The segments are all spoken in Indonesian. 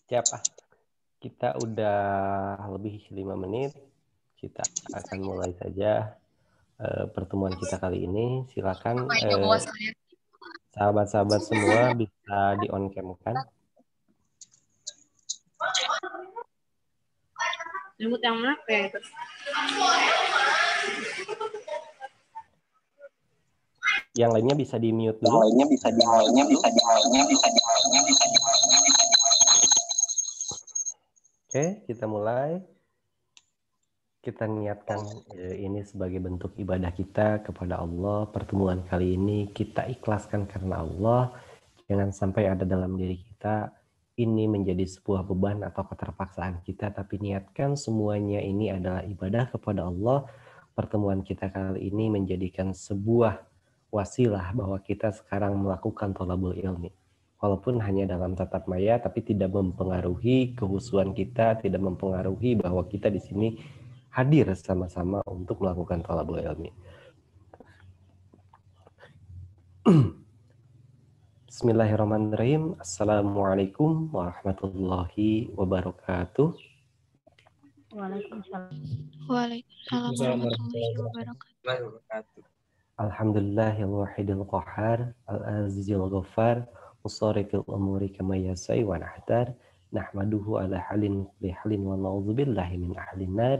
Siapa? Kita udah lebih 5 menit. Kita akan mulai saja pertemuan kita kali ini. Silakan sahabat-sahabat semua bisa di on cam kan? Jemput yang mana ya itu? Yang lainnya bisa di mute dulu. Oke, kita mulai. Kita niatkan ini sebagai bentuk ibadah kita kepada Allah. Pertemuan kali ini kita ikhlaskan karena Allah. Jangan sampai ada dalam diri kita ini menjadi sebuah beban atau keterpaksaan kita, tapi niatkan semuanya ini adalah ibadah kepada Allah. Pertemuan kita kali ini menjadikan sebuah wasilah bahwa kita sekarang melakukan thalabul ilmi. Walaupun hanya dalam tatap maya, tapi tidak mempengaruhi kehusuan kita, tidak mempengaruhi bahwa kita di sini hadir sama-sama untuk melakukan thalabul ilmi. Bismillahirrahmanirrahim. Assalamualaikum warahmatullahi wabarakatuh. Waalaikumsalam. Waalaikumsalam warahmatullahi wabarakatuh. Alhamdulillahil wahidil qahar, al-azizil ghaffar, musarrifil umuri kama yasai wa nahdar, nahmaduhu ala halin lihalin wa na'udzubillahi min ahlin nar.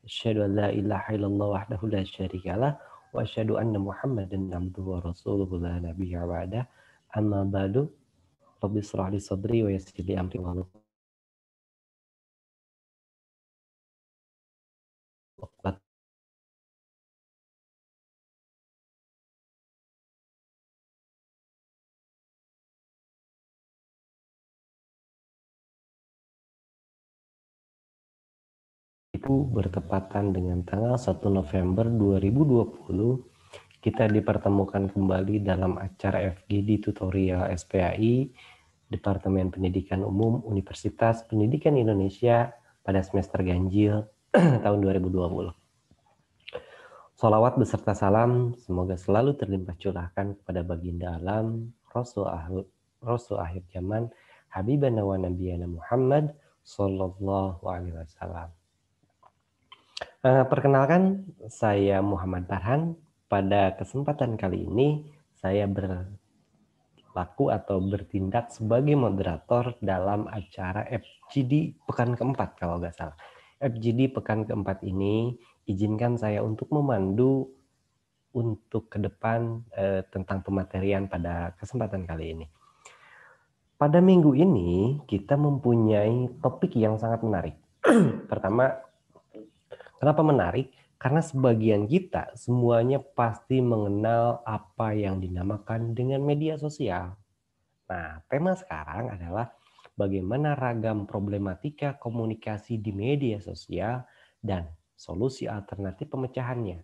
Asyhadu an la ilaha illallah wahdahu la syarikalah wa asyhadu anna Muhammadan abduhu wa rasuluhu la nabiyya ba'dah. Amma ba'du. Rabbi shrah li sadri wa yassir li amri wa itu bertepatan dengan tanggal 1 November 2020, kita dipertemukan kembali dalam acara FGD Tutorial SPAI Departemen Pendidikan Umum Universitas Pendidikan Indonesia pada semester ganjil tahun 2020. Sholawat beserta salam semoga selalu terlimpah curahkan kepada baginda alam, Rasul akhir zaman, Habibana wa Nabiyana Muhammad Sallallahu Alaihi Wasallam. Perkenalkan, saya Muhammad Farhan. Pada kesempatan kali ini, saya berlaku atau bertindak sebagai moderator dalam acara FGD Pekan keempat, kalau nggak salah. FGD Pekan keempat ini, izinkan saya untuk memandu untuk ke depan tentang pematerian pada kesempatan kali ini. Pada minggu ini, kita mempunyai topik yang sangat menarik. Pertama, kenapa menarik? Karena sebagian kita semuanya pasti mengenal apa yang dinamakan dengan media sosial. Nah, tema sekarang adalah bagaimana ragam problematika komunikasi di media sosial dan solusi alternatif pemecahannya.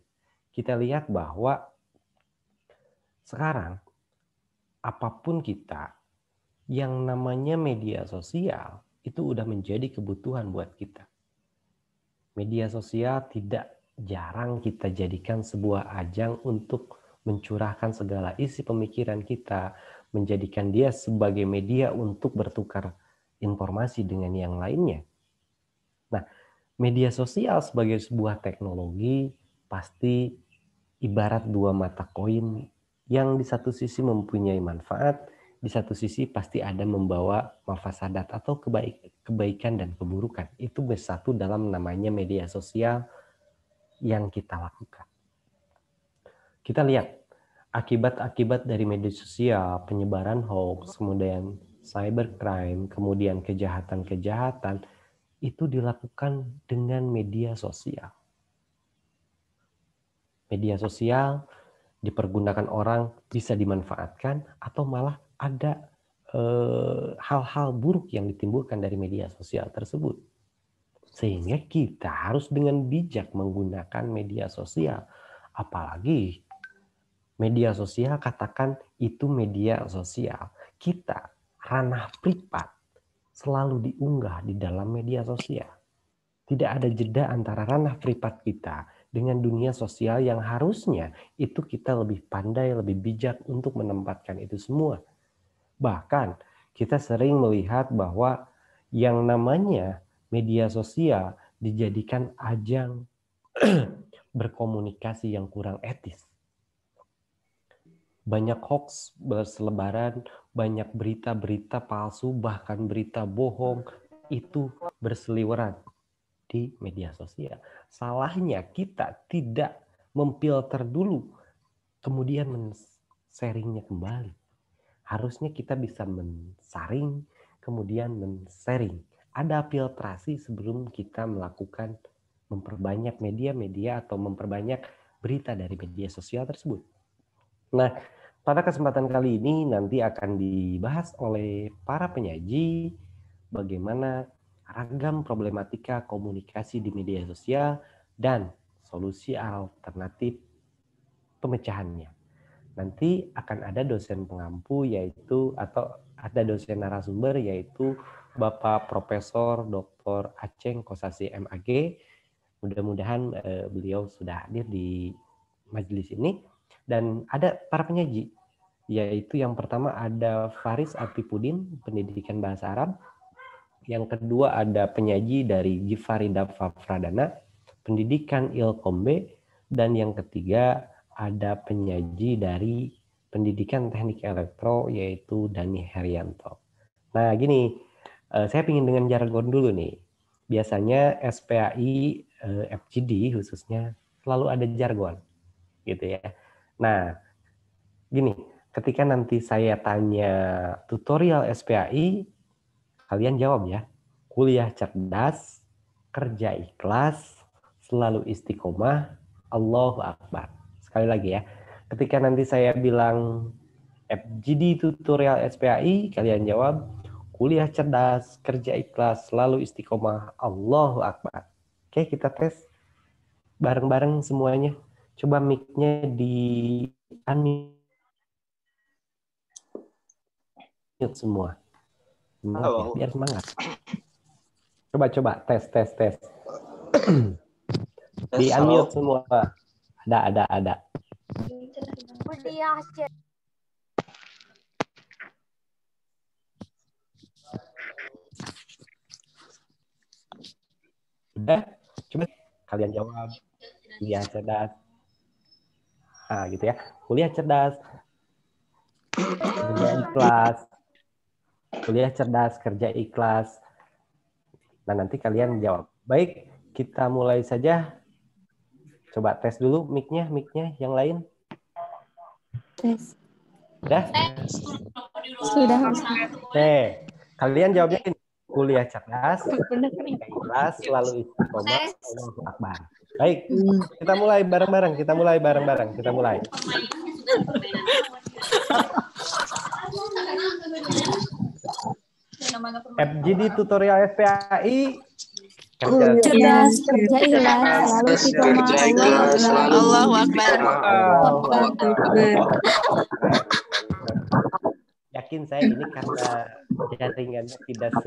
Kita lihat bahwa sekarang apapun kita, yang namanya media sosial itu udah menjadi kebutuhan buat kita. Media sosial tidak jarang kita jadikan sebuah ajang untuk mencurahkan segala isi pemikiran kita, menjadikan dia sebagai media untuk bertukar informasi dengan yang lainnya. Nah, media sosial sebagai sebuah teknologi pasti ibarat dua mata koin yang di satu sisi mempunyai manfaat, di satu sisi pasti ada membawa mafasadat atau kebaikan dan keburukan. Itu bersatu dalam namanya media sosial yang kita lakukan. Kita lihat akibat-akibat dari media sosial, penyebaran hoax, kemudian cybercrime, kemudian kejahatan-kejahatan, itu dilakukan dengan media sosial. Media sosial dipergunakan orang bisa dimanfaatkan atau malah ada hal-hal buruk yang ditimbulkan dari media sosial tersebut. Sehingga kita harus dengan bijak menggunakan media sosial. Apalagi media sosial, katakan itu media sosial. Kita, ranah privat, selalu diunggah di dalam media sosial. Tidak ada jeda antara ranah privat kita dengan dunia sosial yang harusnya itu kita lebih pandai, lebih bijak untuk menempatkan itu semua. Bahkan Kita sering melihat bahwa yang namanya media sosial dijadikan ajang berkomunikasi yang kurang etis. Banyak hoax berselebaran, banyak berita-berita palsu, bahkan berita bohong itu berseliweran di media sosial. Salahnya kita tidak memfilter dulu, kemudian men-sharingnya kembali. Harusnya kita bisa mensaring, kemudian men-sharing. Ada filtrasi sebelum kita melakukan memperbanyak media-media atau memperbanyak berita dari media sosial tersebut. Nah, pada kesempatan kali ini nanti akan dibahas oleh para penyaji bagaimana ragam problematika komunikasi di media sosial dan solusi alternatif pemecahannya. Nanti akan ada dosen pengampu yaitu atau ada dosen narasumber yaitu Bapak Profesor Dr. Aceng Kosasi MAG. Mudah-mudahan beliau sudah hadir di majelis ini. Dan ada para penyaji, yaitu yang pertama ada Faris Apipudin, pendidikan bahasa Arab. Yang kedua ada penyaji dari Gifarida Fafradana, pendidikan Ilkombe. Dan yang ketiga ada penyaji dari pendidikan teknik elektro, yaitu Dani Herianto. Nah gini, saya ingin dengan jargon dulu nih. Biasanya SPAI, FGD khususnya selalu ada jargon, gitu ya. Nah, gini, ketika nanti saya tanya tutorial SPAI, kalian jawab ya. Kuliah cerdas, kerja ikhlas, selalu istiqomah, Allahu Akbar. Sekali lagi ya, ketika nanti saya bilang FGD tutorial SPAI, kalian jawab kuliah cerdas, kerja ikhlas, selalu istiqomah, Allahu Akbar. Oke, kita tes bareng-bareng semuanya. Coba mic-nya di unmute semua. Semangat ya, biar semangat. Coba tes. Di unmute semua. Ada. Udah, coba kalian jawab. Kuliah cerdas. Nah, gitu ya. Kuliah cerdas. Kerja ikhlas. Kuliah cerdas, kerja ikhlas. Nah, nanti kalian jawab. Baik, kita mulai saja. Coba tes dulu mic-nya yang lain. Tes. Udah? Sudah. Oke, kalian jawabnya ini. Kuliah cerdas, ikhlas, selalu istiqomah, Allahu Akbar. Baik, kita mulai bareng-bareng. Kita mulai. FGD tutorial SPAI. Cerdas, kerja ikhlas, selalu istiqomah, Allahu Akbar. Yakin saya ini karena jaringannya tidak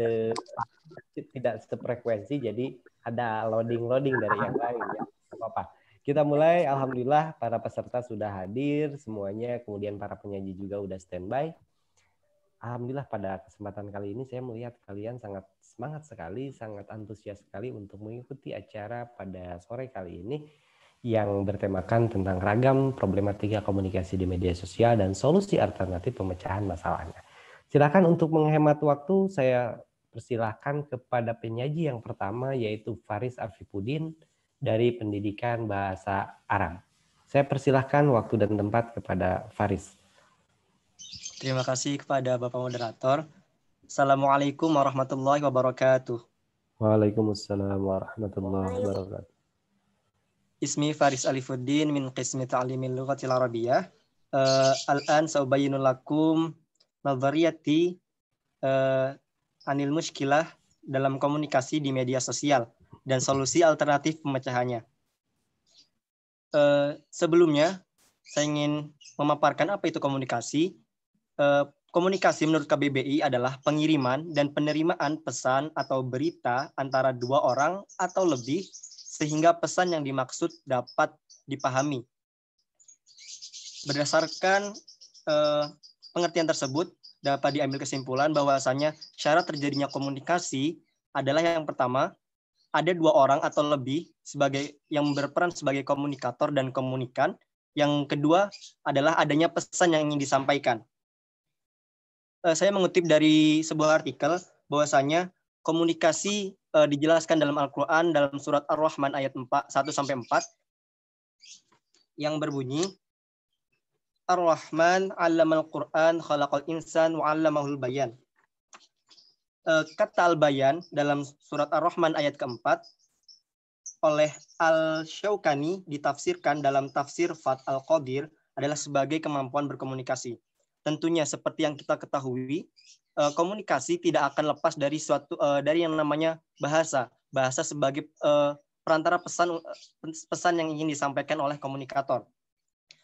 sefrekuensi, jadi ada loading dari yang lain ya. Apa-apa. Kita mulai. Alhamdulillah para peserta sudah hadir semuanya, kemudian para penyaji juga udah standby. Alhamdulillah pada kesempatan kali ini saya melihat kalian sangat semangat sekali, sangat antusias sekali untuk mengikuti acara pada sore kali ini yang bertemakan tentang ragam problematika komunikasi di media sosial dan solusi alternatif pemecahan masalahnya. Silakan untuk menghemat waktu, saya persilahkan kepada penyaji yang pertama yaitu Faris Afifudin dari Pendidikan Bahasa Arab. Saya persilahkan waktu dan tempat kepada Faris. Terima kasih kepada Bapak Moderator. Assalamualaikum warahmatullahi wabarakatuh. Waalaikumsalam warahmatullahi wabarakatuh. Ismi Faris Alifuddin min Qismi Ta'limil Lughatil Arabiyyah. Al-an saubayinu lakum nadhariyati anil mushkilah dalam komunikasi di media sosial dan solusi alternatif pemecahannya. Sebelumnya, saya ingin memaparkan apa itu komunikasi. Komunikasi menurut KBBI adalah pengiriman dan penerimaan pesan atau berita antara dua orang atau lebih sehingga pesan yang dimaksud dapat dipahami. Berdasarkan pengertian tersebut, dapat diambil kesimpulan bahwasanya syarat terjadinya komunikasi adalah yang pertama, ada dua orang atau lebih sebagai yang berperan sebagai komunikator dan komunikan. Yang kedua adalah adanya pesan yang ingin disampaikan. Saya mengutip dari sebuah artikel bahwasanya komunikasi dijelaskan dalam Al-Quran dalam surat Ar-Rahman ayat 1-4 yang berbunyi, Ar-Rahman 'allamal Qur'an khalaqal insan wa 'allamahul bayan. Kata al-bayan dalam surat Ar-Rahman ayat keempat oleh Al-Syaukani ditafsirkan dalam tafsir Fath al-Qadir adalah sebagai kemampuan berkomunikasi. Tentunya seperti yang kita ketahui, komunikasi tidak akan lepas dari dari yang namanya bahasa. Bahasa sebagai perantara pesan yang ingin disampaikan oleh komunikator.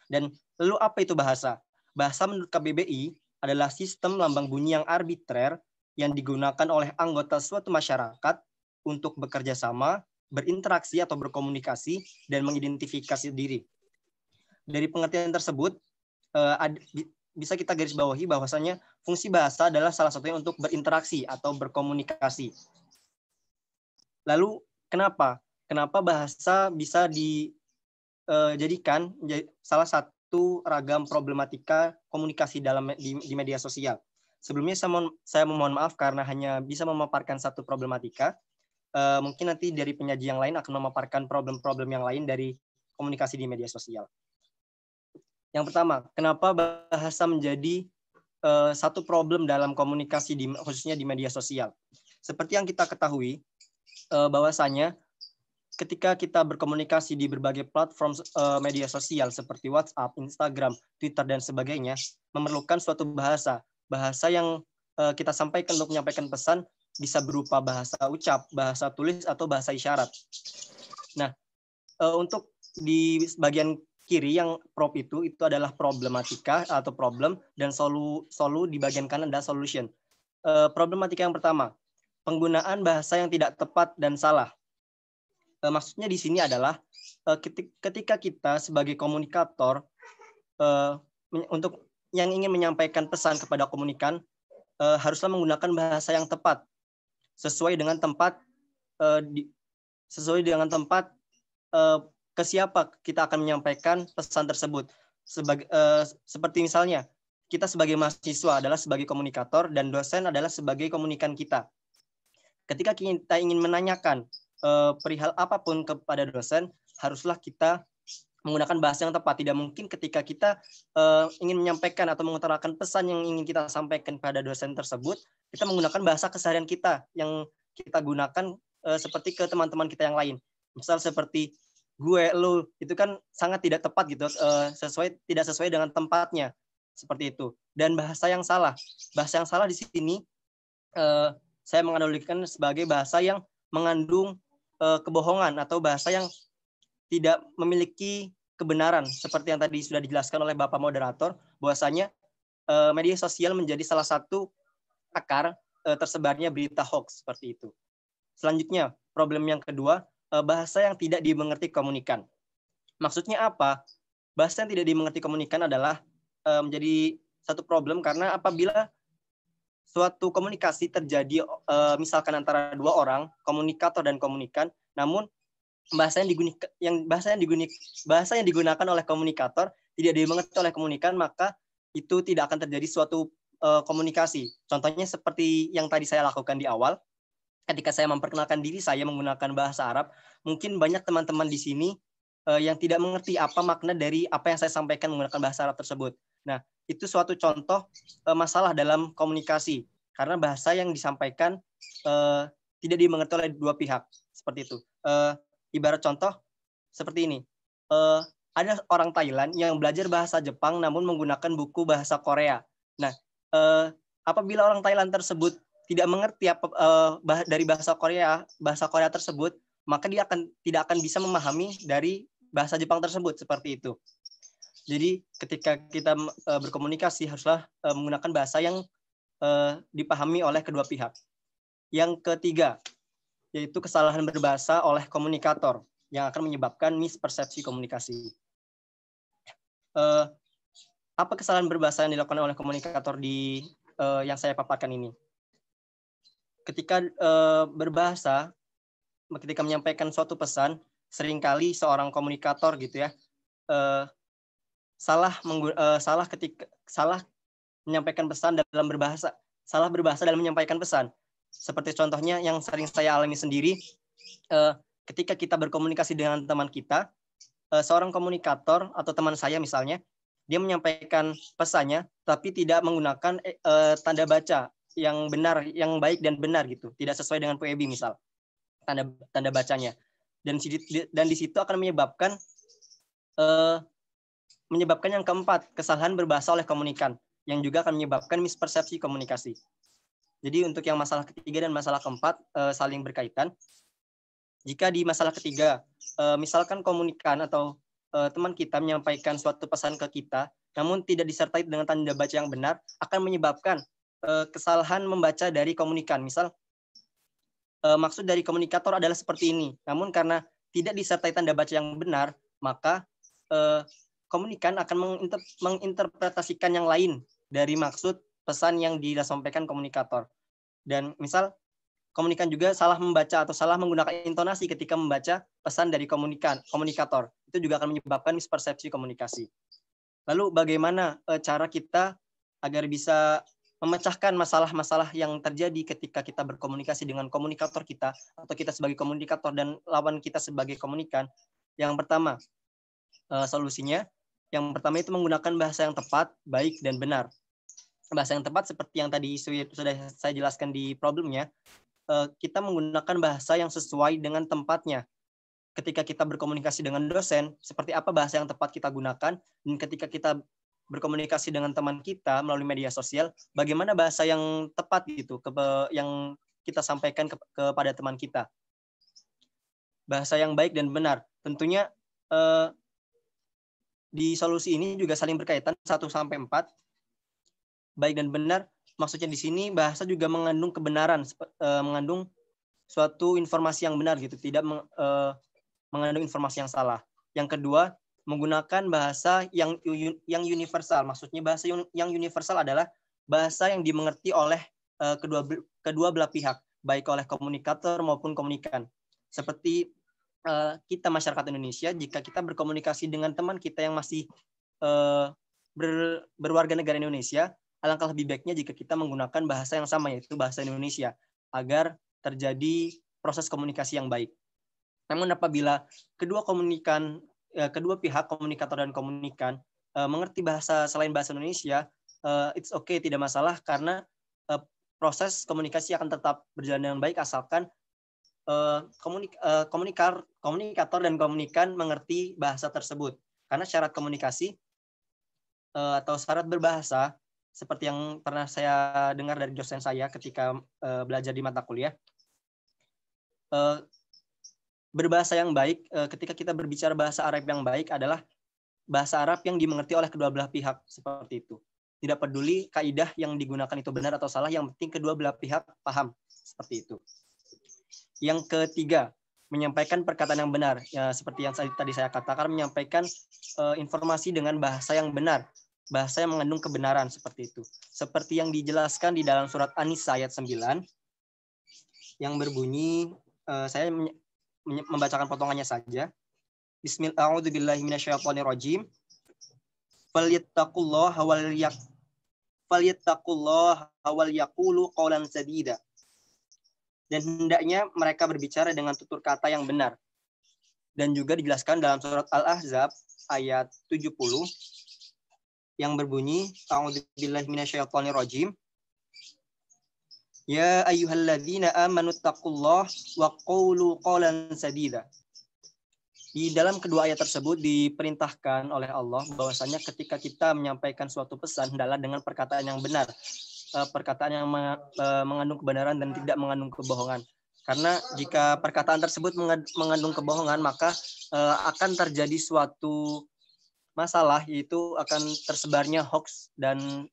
Dan lalu apa itu bahasa? Bahasa menurut KBBI adalah sistem lambang bunyi yang arbitrer yang digunakan oleh anggota suatu masyarakat untuk bekerja sama, berinteraksi atau berkomunikasi, dan mengidentifikasi diri. Dari pengertian tersebut, bisa kita garis bawahi bahwasanya fungsi bahasa adalah salah satunya untuk berinteraksi atau berkomunikasi. Lalu kenapa? Kenapa bahasa bisa dijadikan salah satu ragam problematika komunikasi di media sosial? Sebelumnya saya memohon maaf karena hanya bisa memaparkan satu problematika. Mungkin nanti dari penyaji yang lain akan memaparkan problem-problem yang lain dari komunikasi di media sosial. Yang pertama, kenapa bahasa menjadi satu problem dalam komunikasi khususnya di media sosial? Seperti yang kita ketahui, bahwasanya ketika kita berkomunikasi di berbagai platform media sosial seperti WhatsApp, Instagram, Twitter, dan sebagainya, memerlukan suatu bahasa. Bahasa yang kita sampaikan untuk menyampaikan pesan bisa berupa bahasa ucap, bahasa tulis, atau bahasa isyarat. Nah, untuk di bagian kiri yang prop itu adalah problematika atau problem, dan solu di bagian kanan adalah solution. Problematika yang pertama, penggunaan bahasa yang tidak tepat dan salah. Maksudnya di sini adalah ketika kita sebagai komunikator untuk yang ingin menyampaikan pesan kepada komunikan haruslah menggunakan bahasa yang tepat sesuai dengan tempat ke siapa kita akan menyampaikan pesan tersebut. Seperti misalnya kita sebagai mahasiswa adalah sebagai komunikator dan dosen adalah sebagai komunikan kita. Ketika kita ingin menanyakan perihal apapun kepada dosen, haruslah kita menggunakan bahasa yang tepat. Tidak mungkin ketika kita ingin menyampaikan atau mengutarakan pesan yang ingin kita sampaikan pada dosen tersebut, kita menggunakan bahasa keseharian kita yang kita gunakan seperti ke teman-teman kita yang lain. Misal seperti gue, lu, itu kan sangat tidak tepat gitu, tidak sesuai dengan tempatnya, seperti itu. Dan bahasa yang salah di sini saya menganalogikan sebagai bahasa yang mengandung kebohongan atau bahasa yang tidak memiliki kebenaran, seperti yang tadi sudah dijelaskan oleh Bapak Moderator, bahwasanya media sosial menjadi salah satu akar tersebarnya berita hoax seperti itu. Selanjutnya, problem yang kedua, bahasa yang tidak dimengerti komunikan. Maksudnya apa? Bahasa yang tidak dimengerti komunikan adalah menjadi satu problem karena apabila suatu komunikasi terjadi misalkan antara dua orang, komunikator dan komunikan, namun bahasa yang digunakan oleh komunikator tidak dimengerti oleh komunikan, maka itu tidak akan terjadi suatu komunikasi. Contohnya seperti yang tadi saya lakukan di awal, ketika saya memperkenalkan diri saya menggunakan bahasa Arab, mungkin banyak teman-teman di sini yang tidak mengerti apa makna dari apa yang saya sampaikan menggunakan bahasa Arab tersebut. Nah, itu suatu contoh masalah dalam komunikasi, karena bahasa yang disampaikan tidak dimengerti oleh dua pihak, seperti itu. Ibarat contoh seperti ini, ada orang Thailand yang belajar bahasa Jepang namun menggunakan buku bahasa Korea. Nah, apabila orang Thailand tersebut tidak mengerti dari bahasa Korea tersebut, maka dia tidak akan bisa memahami dari bahasa Jepang tersebut, seperti itu. Jadi ketika kita berkomunikasi haruslah menggunakan bahasa yang dipahami oleh kedua pihak. Yang ketiga, yaitu kesalahan berbahasa oleh komunikator yang akan menyebabkan mispersepsi komunikasi. Apa kesalahan berbahasa yang dilakukan oleh komunikator di yang saya paparkan ini. Ketika berbahasa, ketika menyampaikan suatu pesan, seringkali seorang komunikator gitu ya salah menyampaikan pesan dalam berbahasa, salah berbahasa dalam menyampaikan pesan. Seperti contohnya yang sering saya alami sendiri, ketika kita berkomunikasi dengan teman kita, seorang komunikator atau teman saya misalnya, dia menyampaikan pesannya tapi tidak menggunakan tanda baca yang benar, yang baik dan benar gitu, tidak sesuai dengan PEB misal tanda bacanya, dan di situ akan menyebabkan yang keempat, kesalahan berbahasa oleh komunikan, yang juga akan menyebabkan mispersepsi komunikasi. Jadi untuk yang masalah ketiga dan masalah keempat saling berkaitan. Jika di masalah ketiga, misalkan komunikan atau teman kita menyampaikan suatu pesan ke kita, namun tidak disertai dengan tanda baca yang benar, akan menyebabkan kesalahan membaca dari komunikan. Misal, maksud dari komunikator adalah seperti ini, namun karena tidak disertai tanda baca yang benar, maka komunikan akan menginterpretasikan yang lain dari maksud pesan yang disampaikan komunikator. Dan misal, komunikan juga salah membaca atau salah menggunakan intonasi ketika membaca pesan dari komunikator. Itu juga akan menyebabkan mispersepsi komunikasi. Lalu bagaimana cara kita agar bisa memecahkan masalah-masalah yang terjadi ketika kita berkomunikasi dengan komunikator kita, atau kita sebagai komunikator dan lawan kita sebagai komunikan? Yang pertama, solusinya, yang pertama itu menggunakan bahasa yang tepat, baik, dan benar. Bahasa yang tepat seperti yang tadi sudah saya jelaskan di problemnya, kita menggunakan bahasa yang sesuai dengan tempatnya. Ketika kita berkomunikasi dengan dosen, seperti apa bahasa yang tepat kita gunakan, dan ketika kita berkomunikasi dengan teman kita melalui media sosial, bagaimana bahasa yang tepat gitu, yang kita sampaikan kepada teman kita. Bahasa yang baik dan benar. Tentunya di solusi ini juga saling berkaitan 1-4. Baik dan benar, maksudnya di sini bahasa juga mengandung kebenaran, mengandung suatu informasi yang benar gitu, tidak mengandung informasi yang salah. Yang kedua, menggunakan bahasa yang universal. Maksudnya bahasa yang universal adalah bahasa yang dimengerti oleh kedua belah pihak, baik oleh komunikator maupun komunikan. Seperti kita masyarakat Indonesia, jika kita berkomunikasi dengan teman kita yang masih berwarga negara Indonesia, alangkah lebih baiknya jika kita menggunakan bahasa yang sama, yaitu bahasa Indonesia, agar terjadi proses komunikasi yang baik. Namun apabila kedua pihak, komunikator dan komunikan, mengerti bahasa selain bahasa Indonesia, it's okay, tidak masalah, karena proses komunikasi akan tetap berjalan dengan baik asalkan komunikator dan komunikan mengerti bahasa tersebut. Karena syarat komunikasi atau syarat berbahasa, seperti yang pernah saya dengar dari dosen saya ketika belajar di mata kuliah, berbahasa yang baik, ketika kita berbicara bahasa Arab yang baik adalah bahasa Arab yang dimengerti oleh kedua belah pihak, seperti itu. Tidak peduli kaidah yang digunakan itu benar atau salah, yang penting kedua belah pihak paham, seperti itu. Yang ketiga, menyampaikan perkataan yang benar. Ya, seperti yang tadi saya katakan, menyampaikan informasi dengan bahasa yang benar, bahasa yang mengandung kebenaran, seperti itu. Seperti yang dijelaskan di dalam surat An-Nisa ayat 9, yang berbunyi, saya membacakan potongannya saja. Bismillahirrahmanirrahim. Falyattaqullaha wal yaqulu qawlan sadida. Dan hendaknya mereka berbicara dengan tutur kata yang benar. Dan juga dijelaskan dalam surat Al-Ahzab ayat 70 yang berbunyi, A'udzubillahi minasyaitonirrajim. Ya ayyuhalladzina amanu taqullaha wa qulu qawlan sadida. Di dalam kedua ayat tersebut diperintahkan oleh Allah bahwasanya ketika kita menyampaikan suatu pesan hendaklah dengan perkataan yang benar, perkataan yang mengandung kebenaran dan tidak mengandung kebohongan. Karena jika perkataan tersebut mengandung kebohongan, maka akan terjadi suatu masalah, yaitu akan tersebarnya hoax dan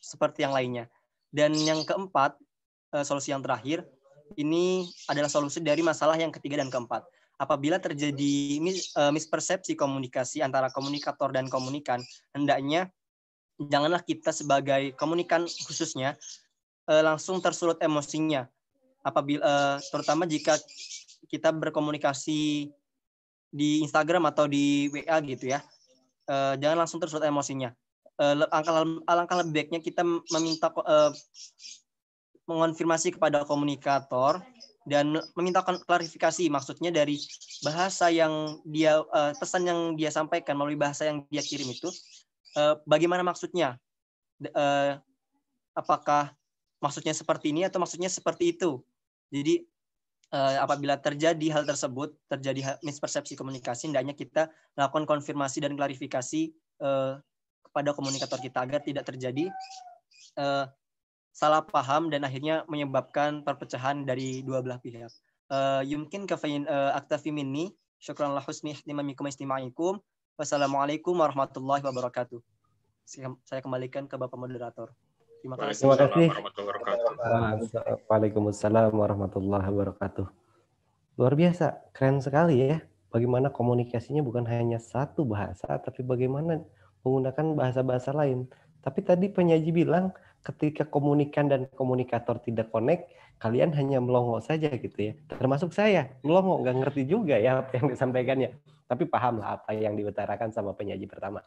seperti yang lainnya. Dan yang keempat, solusi yang terakhir, ini adalah solusi dari masalah yang ketiga dan keempat. Apabila terjadi mispersepsi komunikasi antara komunikator dan komunikan, hendaknya janganlah kita sebagai komunikan khususnya langsung tersulut emosinya apabila terutama jika kita berkomunikasi di Instagram atau di WA gitu ya. Jangan langsung tersulut emosinya. Alangkah lebih baiknya kita meminta mengonfirmasi kepada komunikator dan meminta klarifikasi, maksudnya dari bahasa yang dia pesan yang dia sampaikan melalui bahasa yang dia kirim itu bagaimana maksudnya, apakah maksudnya seperti ini atau maksudnya seperti itu. Jadi apabila terjadi hal tersebut, terjadi mispersepsi komunikasi, hendaknya kita lakukan konfirmasi dan klarifikasi kepada komunikator kita agar tidak terjadi salah paham dan akhirnya menyebabkan perpecahan dari dua belah pihak. Yumkin kafain aktafi minni. Syukran la husni ihtimamikum istima'ikum. Wassalamualaikum warahmatullahi wabarakatuh. Saya kembalikan ke Bapak Moderator. Terima kasih. Waalaikumsalam warahmatullahi wabarakatuh. Luar biasa, keren sekali ya. Bagaimana komunikasinya bukan hanya satu bahasa, tapi bagaimana menggunakan bahasa-bahasa lain. Tapi tadi penyaji bilang ketika komunikan dan komunikator tidak connect, kalian hanya melongo saja gitu ya. Termasuk saya, melongo, nggak ngerti juga ya apa yang disampaikannya. Tapi pahamlah apa yang diutarakan sama penyaji pertama.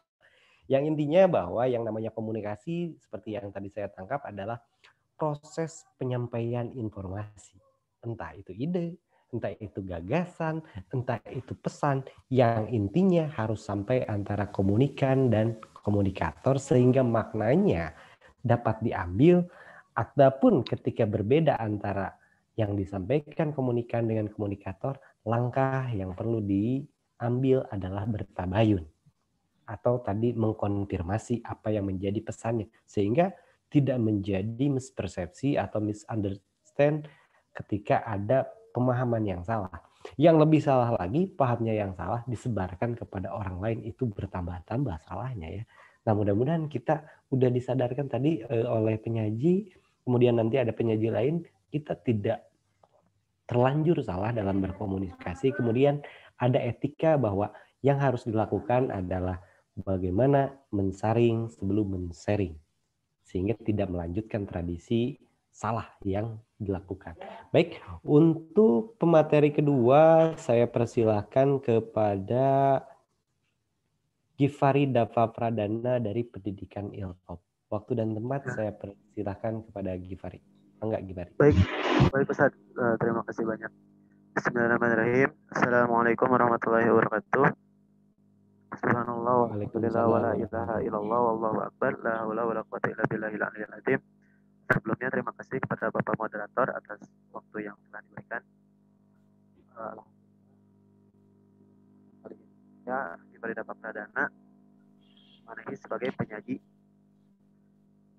Yang intinya bahwa yang namanya komunikasi, seperti yang tadi saya tangkap, adalah proses penyampaian informasi. Entah itu ide, entah itu gagasan, entah itu pesan, yang intinya harus sampai antara komunikan dan komunikator sehingga maknanya dapat diambil. Adapun ketika berbeda antara yang disampaikan komunikan dengan komunikator, langkah yang perlu diambil adalah bertabayun atau tadi mengkonfirmasi apa yang menjadi pesannya sehingga tidak menjadi mispersepsi atau misunderstand ketika ada pemahaman yang salah. Yang lebih salah lagi, pahamnya yang salah disebarkan kepada orang lain, itu bertambah-tambah salahnya ya. Nah, mudah-mudahan kita udah disadarkan tadi oleh penyaji, kemudian nanti ada penyaji lain, kita tidak terlanjur salah dalam berkomunikasi. Kemudian ada etika bahwa yang harus dilakukan adalah bagaimana mensaring sebelum men-sharing, sehingga tidak melanjutkan tradisi salah yang dilakukan. Baik, untuk pemateri kedua saya persilahkan kepada Gifari Dava Pradana dari Pendidikan Ilkom. Waktu dan tempat saya persilahkan kepada Gifari. Enggak, Gifari. Baik Ustaz, terima kasih banyak. Bismillahirrahmanirrahim. Assalamualaikum warahmatullahi wabarakatuh. Subhanallah walhamdulillah wa la ilaha illallah wallahu akbar la haula wala quwwata illa billahil aliyyil azim. Sebelumnya terima kasih kepada Bapak Moderator atas waktu yang telah diberikan. Ya, Gifari Dava Pradana Manahi sebagai penyaji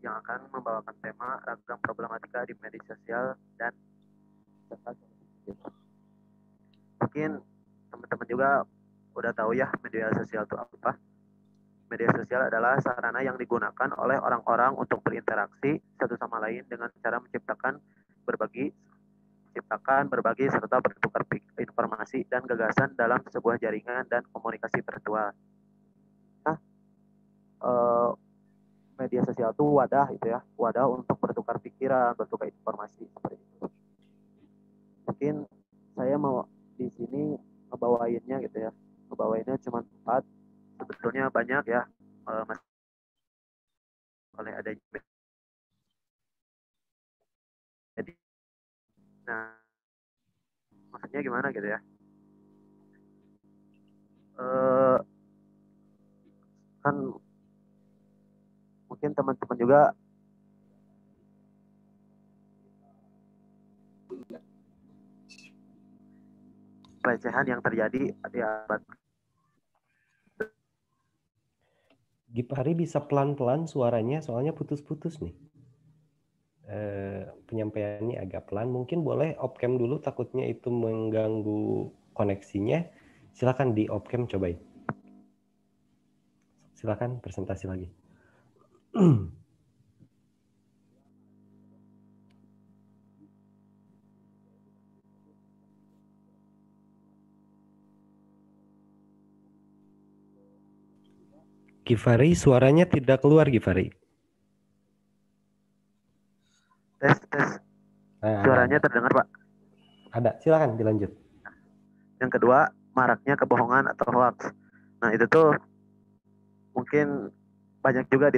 yang akan membawakan tema ragam problematika di media sosial dan mungkin teman-teman juga udah tahu ya media sosial itu apa. Media sosial adalah sarana yang digunakan oleh orang-orang untuk berinteraksi satu sama lain dengan cara menciptakan, berbagi, serta bertukar informasi dan gagasan dalam sebuah jaringan dan komunikasi virtual. Nah, media sosial itu wadah itu ya, wadah untuk bertukar pikiran, bertukar informasi seperti itu. Mungkin saya mau di sini ngebawainnya gitu ya, ngebawainnya cuma 4, sebetulnya banyak ya, oleh adanya. Jadi, nah maksudnya gimana gitu ya? Kan mungkin teman-teman juga pelecehan yang terjadi di abad. Gifari bisa pelan-pelan suaranya, soalnya putus-putus nih. Penyampaiannya agak pelan. Mungkin boleh off cam dulu, takutnya itu mengganggu koneksinya. Silakan di off cam, cobain. Silakan presentasi lagi. Gifari, suaranya tidak keluar, Gifari. Tes. Nah, Suaranya ada. terdengar, Pak. Ada, silakan dilanjut. Yang kedua, maraknya kebohongan atau hoax. Nah, itu tuh mungkin banyak juga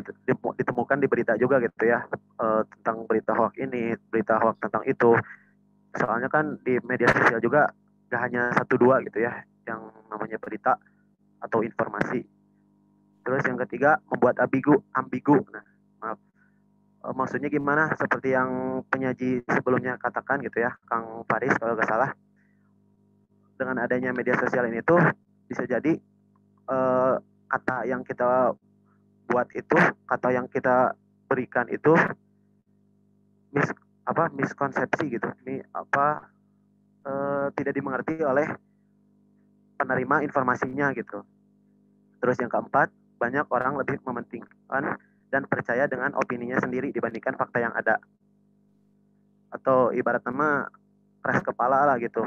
ditemukan di berita juga gitu ya, tentang berita hoax ini, berita hoax tentang itu. Soalnya kan di media sosial juga gak hanya 1-2 gitu ya yang namanya berita atau informasi. Terus yang ketiga, membuat ambigu. Nah, maaf. Maksudnya gimana? Seperti yang penyaji sebelumnya katakan gitu ya, Kang Faris kalau nggak salah. Dengan adanya media sosial ini tuh bisa jadi kata yang kita buat itu, kata yang kita berikan itu miskonsepsi gitu. Ini tidak dimengerti oleh penerima informasinya gitu. Terus yang keempat, banyak orang lebih mementingkan dan percaya dengan opininya sendiri dibandingkan fakta yang ada. Atau ibarat nama keras kepala lah gitu.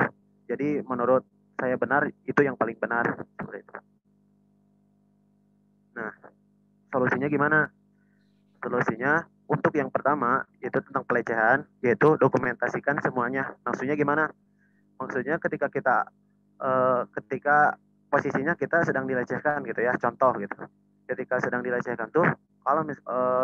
Jadi menurut saya benar, itu yang paling benar. Seperti itu. Nah, solusinya gimana? Solusinya untuk yang pertama, itu tentang pelecehan, yaitu dokumentasikan semuanya. Maksudnya gimana? Maksudnya ketika posisinya kita sedang dilecehkan gitu ya, contoh gitu. Ketika sedang dilecehkan tuh, kalau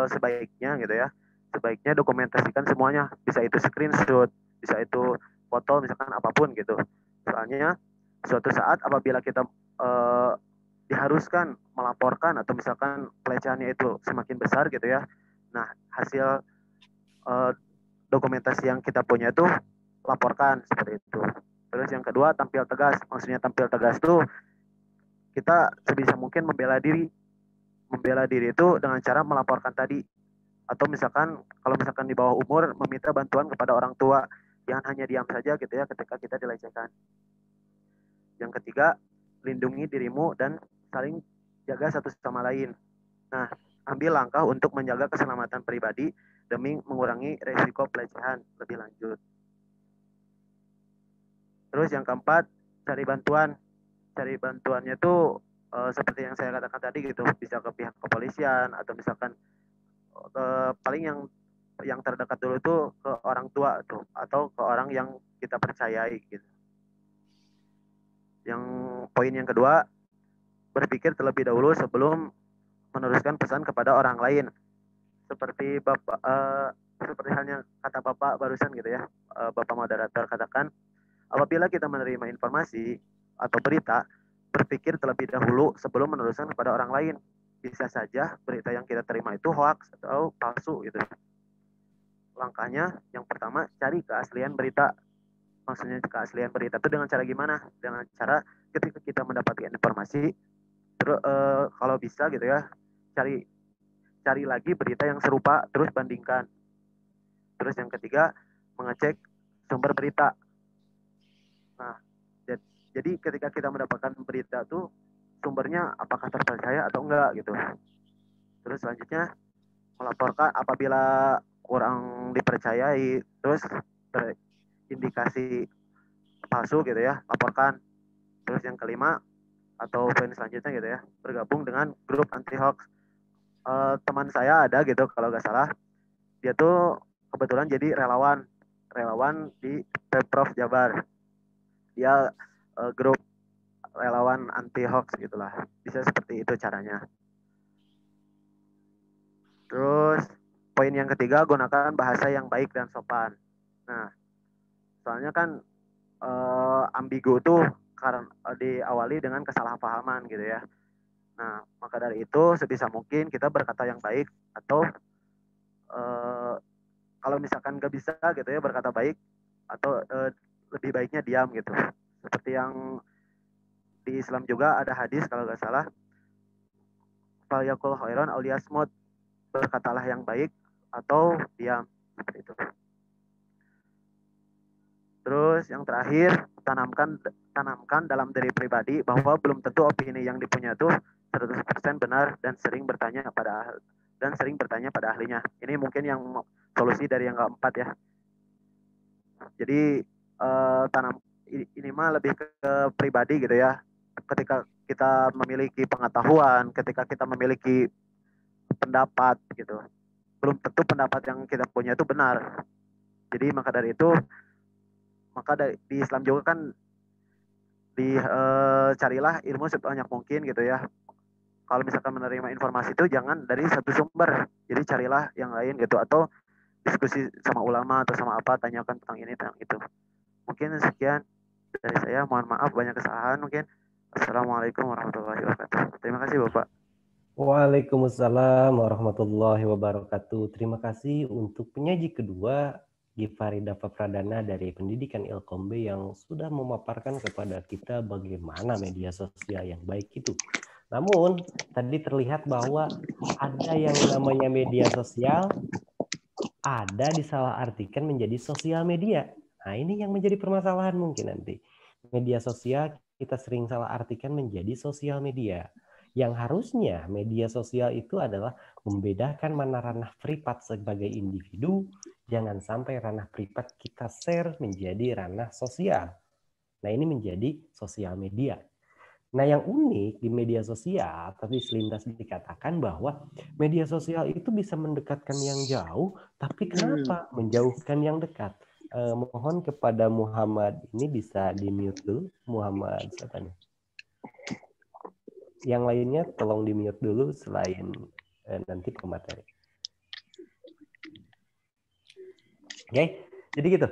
sebaiknya gitu ya, sebaiknya dokumentasikan semuanya. Bisa itu screenshot, bisa itu foto, misalkan apapun gitu. Soalnya suatu saat apabila kita diharuskan melaporkan atau misalkan pelecehannya itu semakin besar gitu ya, nah hasil dokumentasi yang kita punya itu laporkan seperti itu. Terus yang kedua, tampil tegas. Maksudnya tampil tegas tuh kita sebisa mungkin membela diri. Membela diri itu dengan cara melaporkan tadi. Atau misalkan kalau misalkan di bawah umur, meminta bantuan kepada orang tua. Jangan hanya diam saja gitu ya ketika kita dilecehkan. Yang ketiga, lindungi dirimu dan saling jaga satu sama lain. Nah, ambil langkah untuk menjaga keselamatan pribadi demi mengurangi resiko pelecehan lebih lanjut. Terus yang keempat, cari bantuan. Cari bantuannya tuh seperti yang saya katakan tadi gitu, bisa ke pihak kepolisian atau misalkan paling yang terdekat dulu tuh ke orang tua tuh atau ke orang yang kita percayai gitu. Yang poin yang kedua, berpikir terlebih dahulu sebelum meneruskan pesan kepada orang lain. Seperti seperti halnya kata Bapak barusan gitu ya, Bapak moderator katakan, apabila kita menerima informasi atau berita, berpikir terlebih dahulu sebelum meneruskan kepada orang lain. Bisa saja berita yang kita terima itu hoax atau palsu gitu. Langkahnya yang pertama, cari keaslian berita. Maksudnya keaslian berita itu dengan cara gimana? Dengan cara ketika kita mendapatkan informasi, terus kalau bisa gitu ya, cari lagi berita yang serupa, terus bandingkan. Terus yang ketiga, mengecek sumber berita. Nah, jadi ketika kita mendapatkan berita tuh, sumbernya apakah terpercaya atau enggak gitu. Terus selanjutnya, melaporkan apabila kurang dipercayai, terus terindikasi palsu gitu ya, laporkan. Terus yang kelima, atau poin selanjutnya gitu ya, bergabung dengan grup anti hoax. Teman saya ada gitu kalau nggak salah, dia tuh kebetulan jadi relawan di Pemprov Jabar. Dia grup relawan anti hoax gitulah, bisa seperti itu caranya. Terus poin yang ketiga, gunakan bahasa yang baik dan sopan. Nah, soalnya kan ambigu tuh karena diawali dengan kesalahpahaman gitu ya. Nah, maka dari itu sebisa mungkin kita berkata yang baik, atau kalau misalkan nggak bisa gitu ya berkata baik, atau lebih baiknya diam gitu. Seperti yang di Islam juga ada hadis kalau nggak salah, falyakul khairan aw liyasmut, berkatalah yang baik atau diam, seperti itu. Terus yang terakhir, tanamkan dalam diri pribadi bahwa belum tentu opini yang dipunya itu 100% benar dan sering bertanya pada ahlinya. Ini mungkin yang solusi dari yang keempat ya. Jadi ini mah lebih ke pribadi gitu ya. Ketika kita memiliki pengetahuan, ketika kita memiliki pendapat gitu, belum tentu pendapat yang kita punya itu benar. Jadi maka dari itu, di Islam juga kan carilah ilmu sebanyak mungkin gitu ya. Kalau misalkan menerima informasi itu jangan dari satu sumber, jadi carilah yang lain gitu, atau diskusi sama ulama atau sama apa, tanyakan tentang ini tentang itu. Mungkin sekian dari saya, mohon maaf banyak kesalahan mungkin. Assalamualaikum warahmatullahi wabarakatuh. Terima kasih Bapak. Waalaikumsalam warahmatullahi wabarakatuh. Terima kasih untuk penyaji kedua, Gifarida Pradana dari Pendidikan Ilkom B yang sudah memaparkan kepada kita bagaimana media sosial yang baik itu. Namun, tadi terlihat bahwa ada yang namanya media sosial, ada disalahartikan menjadi sosial media. Nah, ini yang menjadi permasalahan mungkin nanti. Media sosial kita sering salah artikan menjadi sosial media. Yang harusnya media sosial itu adalah membedakan mana ranah privat sebagai individu, jangan sampai ranah privat kita share menjadi ranah sosial. Nah, ini menjadi sosial media. Nah, yang unik di media sosial, tadi selintas dikatakan bahwa media sosial itu bisa mendekatkan yang jauh, tapi kenapa menjauhkan yang dekat? Mohon kepada Muhammad ini bisa di-mute dulu. Muhammad siapa nih? Yang lainnya tolong di-mute dulu selain nanti pemateri. Oke, jadi gitu.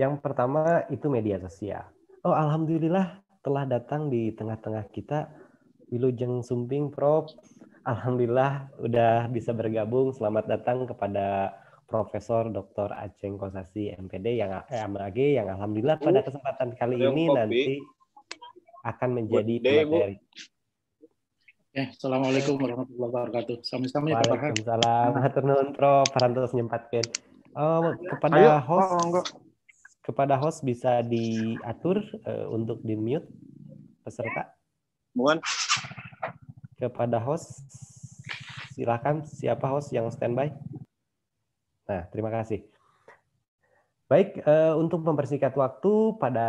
Yang pertama itu media sosial. Oh, alhamdulillah telah datang di tengah-tengah kita Wilujeng Sumping Prof. Alhamdulillah udah bisa bergabung. Selamat datang kepada Profesor Dr. Aceng Kosasi MPD yang MAG yang alhamdulillah pada kesempatan kali ini nanti akan menjadi pemateri. Assalamualaikum warahmatullahi wabarakatuh. Sami-sami Pak Farhan. Waalaikumsalam. Hatur nuhun Prof. Parantos nyempatkeun. Kepada host bisa diatur untuk di-mute peserta. Mohon. Kepada host, silakan siapa host yang standby. Nah, terima kasih. Baik, untuk mempersingkat waktu pada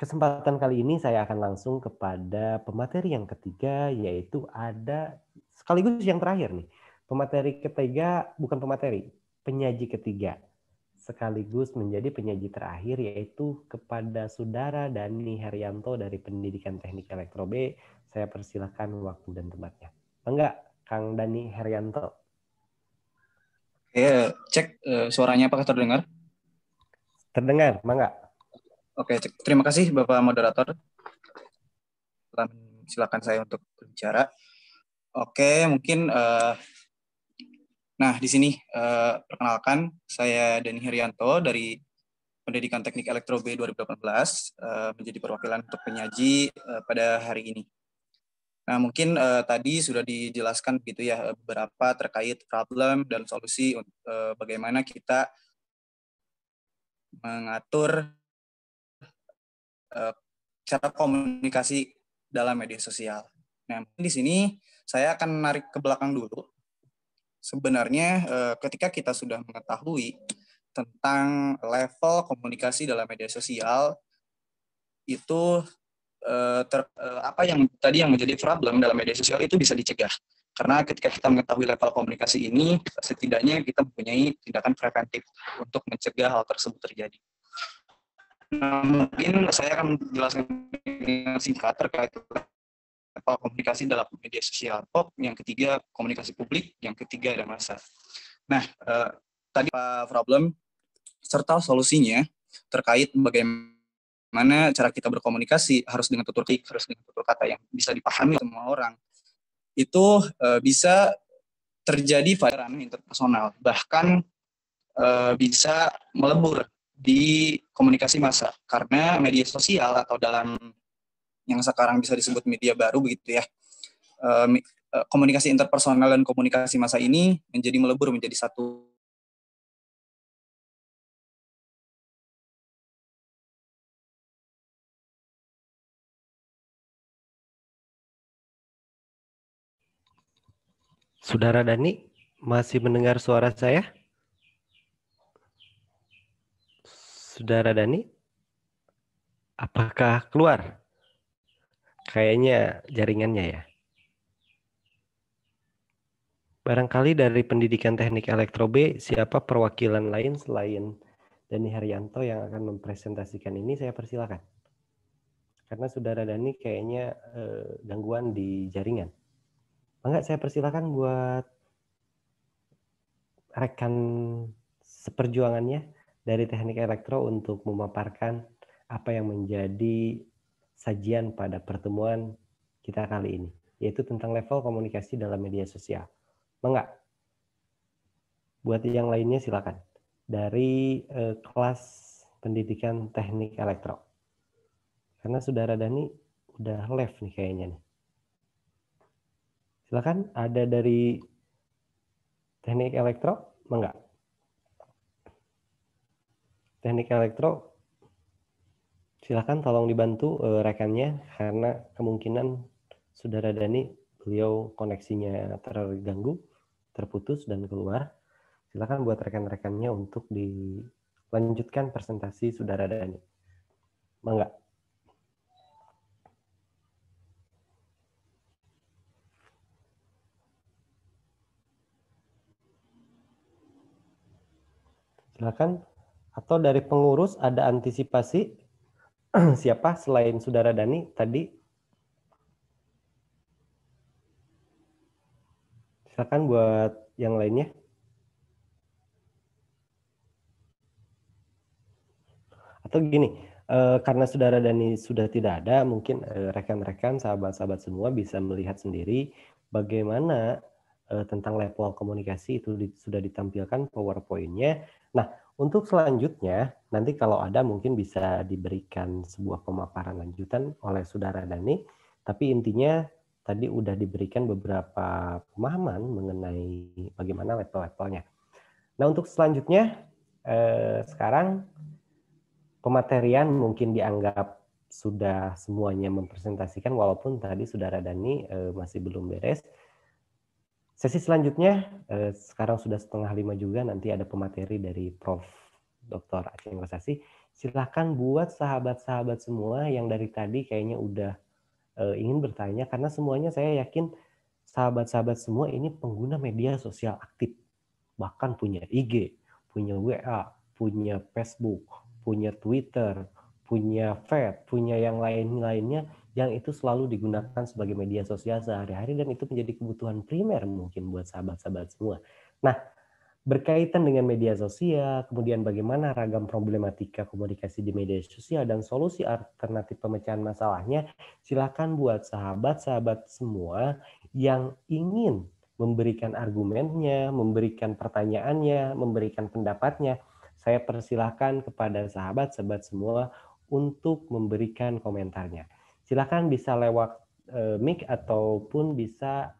kesempatan kali ini saya akan langsung kepada pemateri yang ketiga, yaitu ada sekaligus yang terakhir nih. Pemateri ketiga, bukan pemateri, penyaji ketiga. Sekaligus menjadi penyaji terakhir, yaitu kepada Saudara Dani Herianto dari Pendidikan Teknik Elektro B. Saya persilakan waktu dan tempatnya. Enggak, Kang Dani Herianto. Oke, cek suaranya apakah terdengar? Terdengar, mangga. Oke, cek. Terima kasih Bapak Moderator. Silakan saya untuk berbicara. Oke, mungkin nah di sini perkenalkan saya Dani Herianto dari Pendidikan Teknik Elektro B 2018 menjadi perwakilan untuk penyaji pada hari ini. Nah, mungkin tadi sudah dijelaskan begitu ya beberapa terkait problem dan solusi bagaimana kita mengatur cara komunikasi dalam media sosial. Nah, di sini saya akan menarik ke belakang dulu. Sebenarnya ketika kita sudah mengetahui tentang level komunikasi dalam media sosial, itu apa yang tadi yang menjadi problem dalam media sosial itu bisa dicegah. Karena ketika kita mengetahui level komunikasi ini, setidaknya kita mempunyai tindakan preventif untuk mencegah hal tersebut terjadi. Nah, mungkin saya akan menjelaskan dengan singkat terkait level komunikasi dalam media sosial. Yang ketiga, komunikasi publik. Yang ketiga, ada massa. Nah, tadi problem serta solusinya terkait bagaimana cara kita berkomunikasi harus dengan tutur kata yang bisa dipahami semua orang. Itu bisa terjadi pada ranah interpersonal, bahkan bisa melebur di komunikasi massa, karena media sosial atau dalam yang sekarang bisa disebut media baru begitu ya, komunikasi interpersonal dan komunikasi massa ini menjadi melebur menjadi satu. Saudara Dani, masih mendengar suara saya? Saudara Dani, apakah keluar? Kayaknya jaringannya ya. Barangkali dari Pendidikan Teknik Elektro B, siapa perwakilan lain selain Dani Haryanto yang akan mempresentasikan ini, saya persilakan. Karena Saudara Dani kayaknya gangguan di jaringan. Enggak, saya persilakan buat rekan seperjuangannya dari Teknik Elektro untuk memaparkan apa yang menjadi sajian pada pertemuan kita kali ini, yaitu tentang level komunikasi dalam media sosial. Enggak. Buat yang lainnya silakan. Dari kelas Pendidikan Teknik Elektro. Karena Saudara Dani udah live nih kayaknya nih. Silakan, ada dari Teknik Elektro? Enggak. Teknik Elektro, silakan tolong dibantu rekannya karena kemungkinan Saudara Dani, beliau koneksinya terganggu, terputus dan keluar. Silakan buat rekan-rekannya untuk dilanjutkan presentasi Saudara Dani. Mangga. Silakan. Atau dari pengurus ada antisipasi siapa selain Saudara Dani tadi? Silakan buat yang lainnya. Atau gini, karena Saudara Dani sudah tidak ada, mungkin rekan-rekan, sahabat-sahabat semua bisa melihat sendiri bagaimana tentang level komunikasi itu sudah ditampilkan PowerPoint-nya. Nah, untuk selanjutnya, nanti kalau ada mungkin bisa diberikan sebuah pemaparan lanjutan oleh Saudara Dani, tapi intinya tadi udah diberikan beberapa pemahaman mengenai bagaimana level-levelnya. Nah, untuk selanjutnya, sekarang pematerian mungkin dianggap sudah semuanya mempresentasikan, walaupun tadi Saudara Dani masih belum beres. Sesi selanjutnya, sekarang sudah 4:30 juga, nanti ada pemateri dari Prof. Dr. Aceh Kosasi. Silahkan buat sahabat-sahabat semua yang dari tadi kayaknya udah ingin bertanya, karena semuanya saya yakin sahabat-sahabat semua ini pengguna media sosial aktif. Bahkan punya IG, punya WA, punya Facebook, punya Twitter, punya Feed, punya yang lain-lainnya yang itu selalu digunakan sebagai media sosial sehari-hari dan itu menjadi kebutuhan primer mungkin buat sahabat-sahabat semua. Nah, berkaitan dengan media sosial, kemudian bagaimana ragam problematika komunikasi di media sosial dan solusi alternatif pemecahan masalahnya, silakan buat sahabat-sahabat semua yang ingin memberikan argumennya, memberikan pertanyaannya, memberikan pendapatnya, saya persilahkan kepada sahabat-sahabat semua untuk memberikan komentarnya. Silakan bisa lewat mic ataupun bisa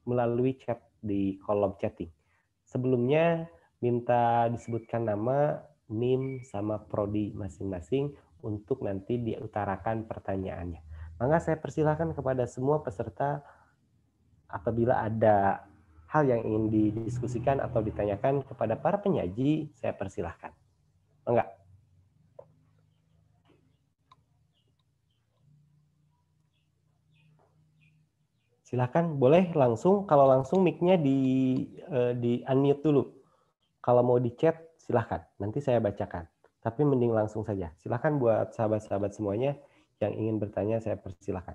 melalui chat di kolom chatting. Sebelumnya minta disebutkan nama, NIM, sama prodi masing-masing untuk nanti diutarakan pertanyaannya. Maka saya persilahkan kepada semua peserta apabila ada hal yang ingin didiskusikan atau ditanyakan kepada para penyaji, saya persilahkan. Enggak? Silakan, boleh langsung. Kalau langsung mic-nya di unmute dulu. Kalau mau di chat, silakan. Nanti saya bacakan. Tapi mending langsung saja. Silakan buat sahabat-sahabat semuanya yang ingin bertanya, saya persilahkan.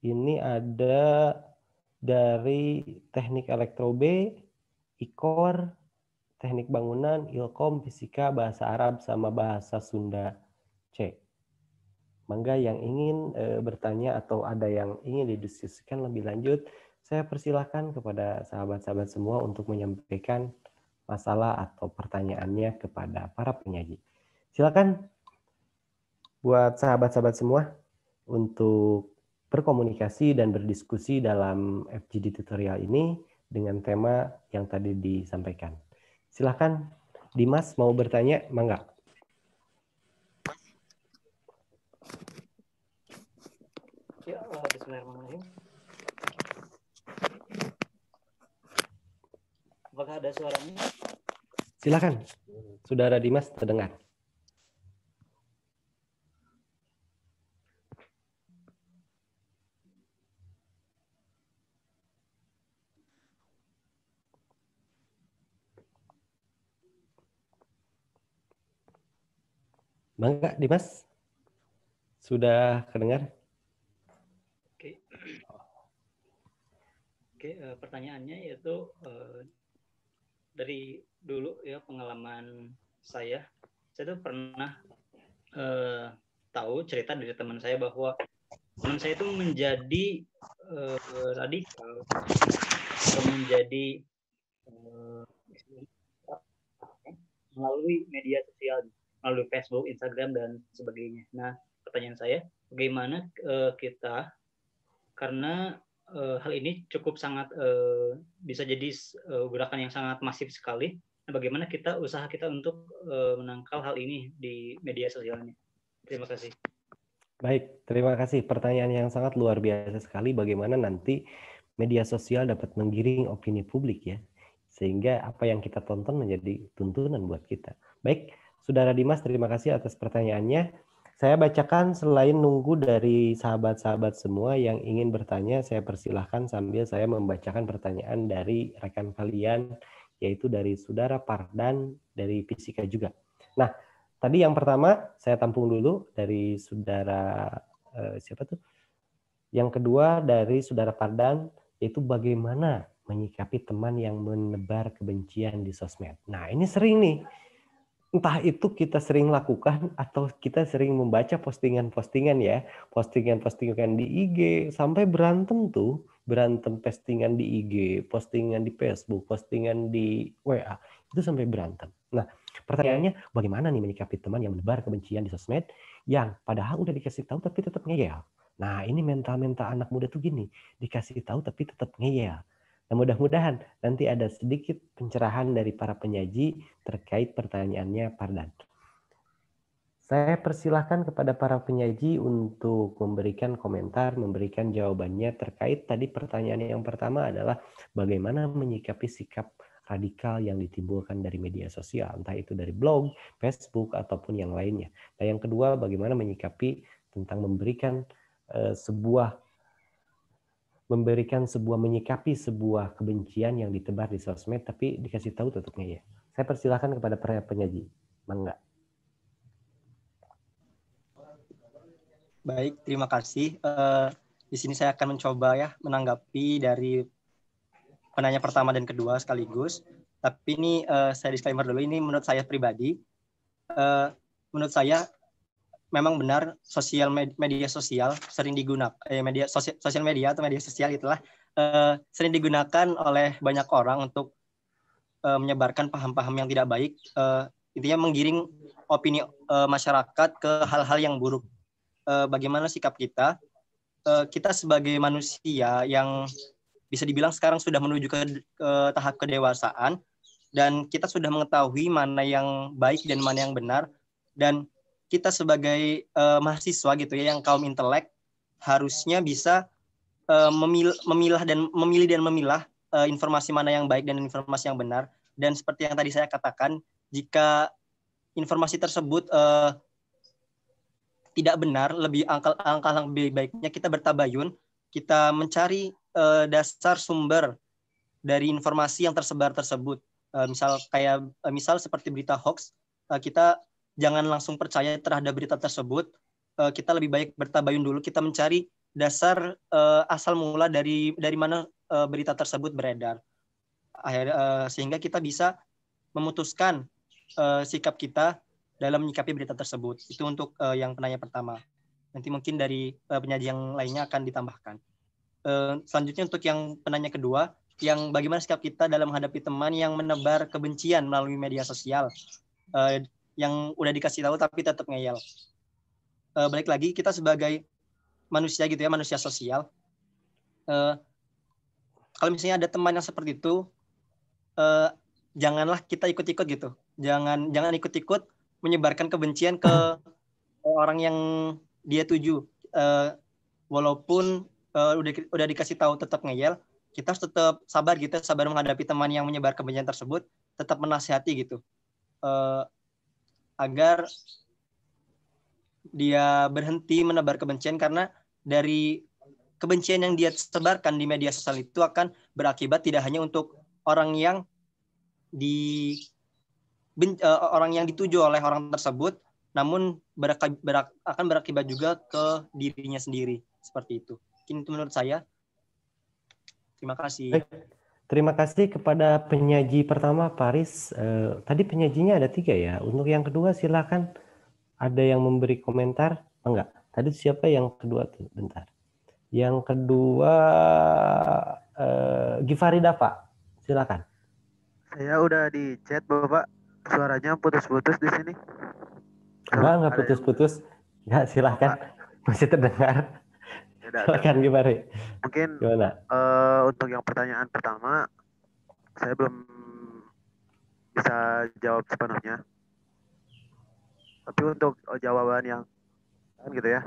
Ini ada dari Teknik Elektro B, IKOR, Teknik Bangunan, Ilkom, Fisika, Bahasa Arab, sama Bahasa Sunda C. Mangga yang ingin bertanya atau ada yang ingin didiskusikan lebih lanjut, saya persilahkan kepada sahabat-sahabat semua untuk menyampaikan masalah atau pertanyaannya kepada para penyaji. Silakan buat sahabat-sahabat semua untuk berkomunikasi dan berdiskusi dalam FGD tutorial ini dengan tema yang tadi disampaikan. Silakan, Dimas mau bertanya, mangga. Ya, bismillahirrahmanirrahim. Apakah ada suaranya? Silakan, Saudara Dimas terdengar. Bangga, Dimas? Sudah kedengar? Oke. Pertanyaannya yaitu dari dulu ya pengalaman saya tuh pernah tahu cerita dari teman saya bahwa teman saya itu menjadi radikal atau menjadi melalui media sosial, melalui Facebook, Instagram dan sebagainya. Nah, pertanyaan saya, bagaimana kita, karena hal ini cukup sangat bisa jadi gerakan yang sangat masif sekali. Nah, bagaimana usaha kita untuk menangkal hal ini di media sosialnya? Terima kasih. Baik, terima kasih. Pertanyaan yang sangat luar biasa sekali. Bagaimana nanti media sosial dapat menggiring opini publik ya, sehingga apa yang kita tonton menjadi tuntunan buat kita. Baik, Saudara Dimas, terima kasih atas pertanyaannya. Saya bacakan selain nunggu dari sahabat-sahabat semua yang ingin bertanya, saya persilahkan sambil saya membacakan pertanyaan dari rekan kalian, yaitu dari Saudara Pardan dari Fisika juga. Nah, tadi yang pertama saya tampung dulu dari Saudara siapa tuh? Yang kedua dari Saudara Pardan, yaitu bagaimana menyikapi teman yang menebar kebencian di sosmed. Nah, ini sering nih. Entah itu kita sering lakukan atau kita sering membaca postingan-postingan ya. Postingan-postingan di IG sampai berantem tuh. Berantem postingan di IG, postingan di Facebook, postingan di WA. Itu sampai berantem. Nah, pertanyaannya bagaimana nih menyikapi teman yang menebar kebencian di sosmed yang padahal udah dikasih tahu tapi tetap ngeyel. Nah, ini mental-mental anak muda tuh gini. Dikasih tahu tapi tetap ngeyel. Nah, mudah-mudahan nanti ada sedikit pencerahan dari para penyaji terkait pertanyaannya Pardan. Saya persilahkan kepada para penyaji untuk memberikan komentar, memberikan jawabannya terkait tadi pertanyaan yang pertama adalah bagaimana menyikapi sikap radikal yang ditimbulkan dari media sosial, entah itu dari blog, Facebook, ataupun yang lainnya. Nah, yang kedua, bagaimana menyikapi tentang menyikapi sebuah kebencian yang ditebar di sosmed tapi dikasih tahu tutupnya ya. Saya persilahkan kepada para penyaji. Mangga. Baik, terima kasih. Di sini saya akan mencoba ya menanggapi dari penanya pertama dan kedua sekaligus. Tapi ini saya disclaimer dulu, ini menurut saya pribadi. Menurut saya memang benar media sosial sering digunakan sosial media atau media sosial itulah sering digunakan oleh banyak orang untuk menyebarkan paham-paham yang tidak baik, intinya menggiring opini masyarakat ke hal-hal yang buruk. Bagaimana sikap kita? Kita sebagai manusia yang bisa dibilang sekarang sudah menuju ke tahap kedewasaan dan kita sudah mengetahui mana yang baik dan mana yang benar, dan kita sebagai mahasiswa gitu ya yang kaum intelek harusnya bisa memilih dan memilah informasi mana yang baik dan informasi yang benar. Dan seperti yang tadi saya katakan, jika informasi tersebut tidak benar, angka lebih baiknya kita bertabayun, kita mencari dasar sumber dari informasi yang tersebar tersebut. Misal seperti berita hoax, kita jangan langsung percaya terhadap berita tersebut. Kita lebih baik bertabayun dulu, kita mencari dasar asal mula dari mana berita tersebut beredar. Sehingga kita bisa memutuskan sikap kita dalam menyikapi berita tersebut. Itu untuk yang penanya pertama. Nanti mungkin dari penyaji yang lainnya akan ditambahkan. Selanjutnya untuk yang penanya kedua, yang bagaimana sikap kita dalam menghadapi teman yang menebar kebencian melalui media sosial. Yang udah dikasih tahu tapi tetap ngeyel. Balik lagi, kita sebagai manusia gitu ya, manusia sosial. Kalau misalnya ada teman yang seperti itu, janganlah kita ikut-ikut gitu. Jangan ikut-ikut menyebarkan kebencian ke orang yang dia tuju. Walaupun udah dikasih tahu tetap ngeyel, kita harus tetap sabar gitu, sabar menghadapi teman yang menyebar kebencian tersebut, tetap menasihati gitu. Agar dia berhenti menebar kebencian, karena dari kebencian yang dia sebarkan di media sosial itu akan berakibat tidak hanya untuk orang yang dituju oleh orang tersebut, namun akan berakibat juga ke dirinya sendiri. Seperti itu. Mungkin itu menurut saya. Terima kasih. Baik. Terima kasih kepada penyaji pertama, Paris. Tadi penyajinya ada 3 ya. Untuk yang kedua silakan, ada yang memberi komentar? Enggak. Tadi siapa yang kedua tuh? Bentar. Yang kedua Givari Dava. Silakan. Saya udah di chat Bapak. Suaranya putus-putus di sini. Enggak putus-putus. Enggak, silakan. Masih terdengar. Silakan Givari. Mungkin untuk yang pertanyaan pertama saya belum bisa jawab sepenuhnya. Tapi untuk jawaban yang gitu ya,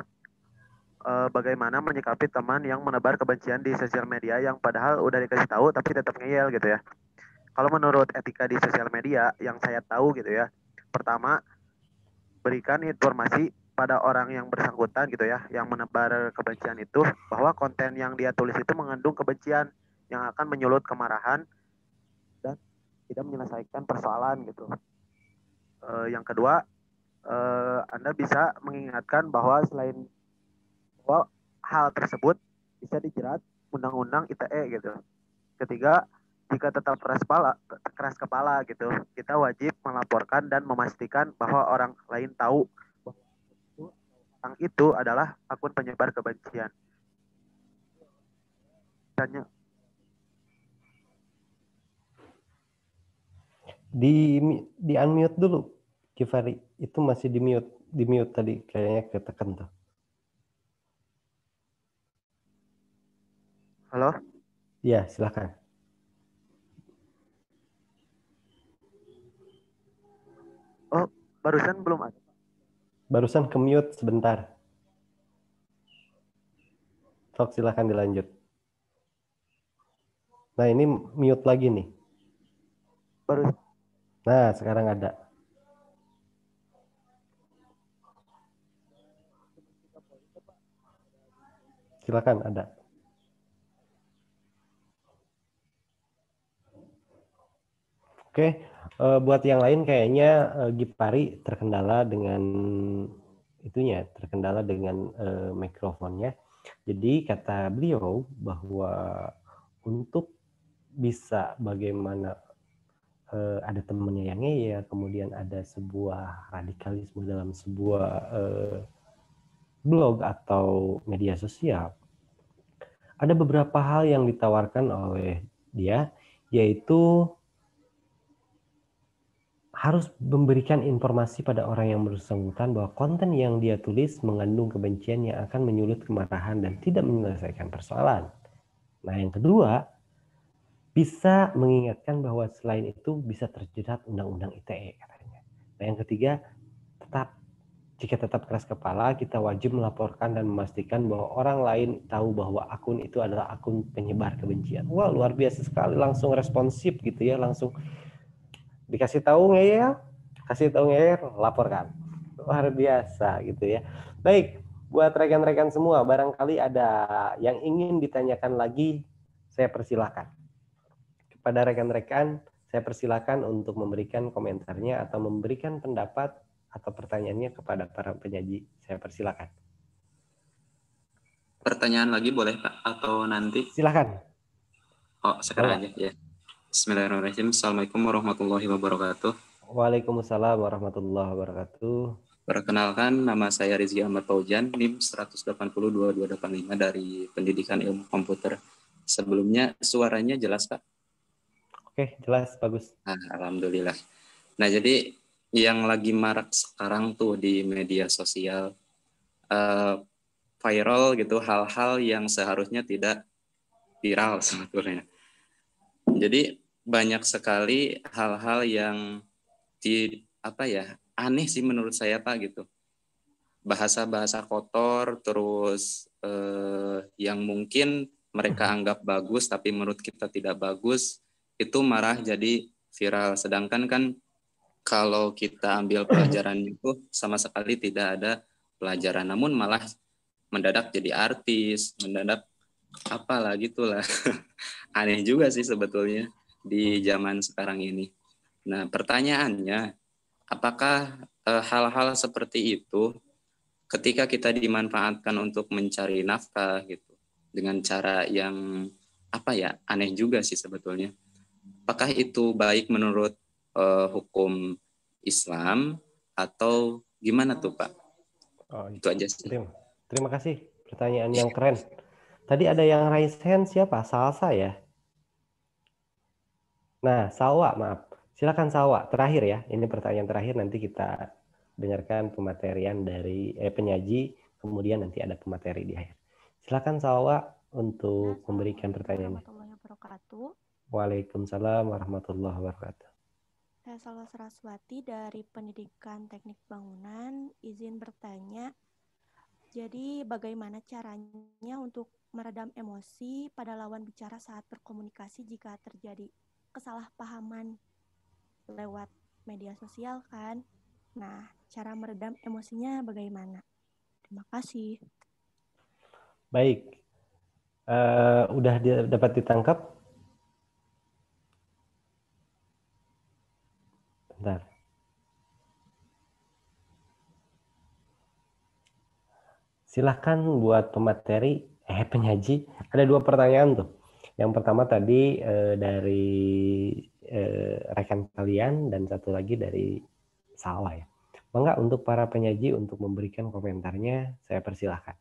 bagaimana menyikapi teman yang menebar kebencian di sosial media yang padahal udah dikasih tahu tapi tetap ngeyel gitu ya. Kalau menurut etika di sosial media yang saya tahu gitu ya, pertama berikan informasi pada orang yang bersangkutan gitu ya, yang menebar kebencian itu, bahwa konten yang dia tulis itu mengandung kebencian yang akan menyulut kemarahan dan tidak menyelesaikan persoalan gitu. Yang kedua, Anda bisa mengingatkan bahwa selain bahwa hal tersebut bisa dijerat undang-undang ITE gitu. Ketiga, jika tetap keras kepala gitu, kita wajib melaporkan dan memastikan bahwa orang lain tahu bahwa itu adalah akun penyebar kebencian. Tanya. Di unmute dulu, Givari. Itu masih di mute tadi, kayaknya ketekan tuh. Halo? Iya, silakan. Oh, barusan belum ada. Barusan ke mute sebentar. Sok, silakan dilanjut. Nah, ini mute lagi nih. Baru. Nah, sekarang ada. Silakan, ada. Oke, buat yang lain kayaknya Givari terkendala dengan mikrofonnya. Jadi kata beliau bahwa untuk bisa bagaimana ada temannya yang ngeyel, kemudian ada sebuah radikalisme dalam sebuah blog atau media sosial, ada beberapa hal yang ditawarkan oleh dia, yaitu harus memberikan informasi pada orang yang bersangkutan bahwa konten yang dia tulis mengandung kebencian yang akan menyulut kemarahan dan tidak menyelesaikan persoalan. Nah, yang kedua, bisa mengingatkan bahwa selain itu bisa terjerat undang-undang ITE katanya. Nah, yang ketiga, jika tetap keras kepala, kita wajib melaporkan dan memastikan bahwa orang lain tahu bahwa akun itu adalah akun penyebar kebencian. Wah, luar biasa sekali, langsung responsif gitu ya, langsung dikasih tahu ngeyel, laporkan. Luar biasa gitu ya. Baik, buat rekan-rekan semua, barangkali ada yang ingin ditanyakan lagi, saya persilahkan. Kepada rekan-rekan, saya persilahkan untuk memberikan komentarnya atau memberikan pendapat atau pertanyaannya kepada para penyaji. Saya persilahkan. Pertanyaan lagi boleh Pak? Atau nanti? Silahkan. Oh, sekarang aja ya. Bismillahirrahmanirrahim. Assalamualaikum warahmatullahi wabarakatuh. Waalaikumsalam warahmatullahi wabarakatuh. Perkenalkan, nama saya Rizky Ahmad Paujan, NIM 1802285 dari Pendidikan Ilmu Komputer. Sebelumnya suaranya jelas Pak? Oke, jelas, bagus. Nah, alhamdulillah. Nah, jadi yang lagi marak sekarang tuh di media sosial, viral gitu, hal-hal yang seharusnya tidak viral sebetulnya. Jadi banyak sekali hal-hal yang aneh sih menurut saya Pak gitu. Bahasa-bahasa kotor, terus yang mungkin mereka anggap bagus tapi menurut kita tidak bagus, itu marah jadi viral. Sedangkan kan kalau kita ambil pelajaran itu sama sekali tidak ada pelajaran, namun malah mendadak jadi artis, mendadak apalah gitulah. Aneh juga sih sebetulnya di zaman sekarang ini. Nah, pertanyaannya, apakah hal-hal seperti itu ketika kita dimanfaatkan untuk mencari nafkah gitu dengan cara yang aneh juga sih sebetulnya. Apakah itu baik menurut hukum Islam atau gimana tuh Pak? Itu aja sih. Terima kasih, pertanyaan yang keren. Tadi ada yang raise hand siapa? Salsa ya? Nah, Sawa, maaf. Silakan Sawa, terakhir ya. Ini pertanyaan terakhir, nanti kita dengarkan pematerian dari penyaji, kemudian nanti ada pemateri di akhir. Silakan Sawa untuk memberikan pertanyaannya. Waalaikumsalam warahmatullahi wabarakatuh. Saya Salwa Saraswati dari Pendidikan Teknik Bangunan. Izin bertanya, jadi bagaimana caranya untuk meredam emosi pada lawan bicara saat berkomunikasi jika terjadi kesalahpahaman lewat media sosial kan? Nah, cara meredam emosinya bagaimana? Terima kasih. Baik, udah dapat ditangkap? Bentar. Silahkan buat pemateri, penyaji. Ada 2 pertanyaan tuh. Yang pertama tadi dari rekan kalian dan satu lagi dari Salwa ya. Mangga untuk para penyaji untuk memberikan komentarnya, saya persilahkan.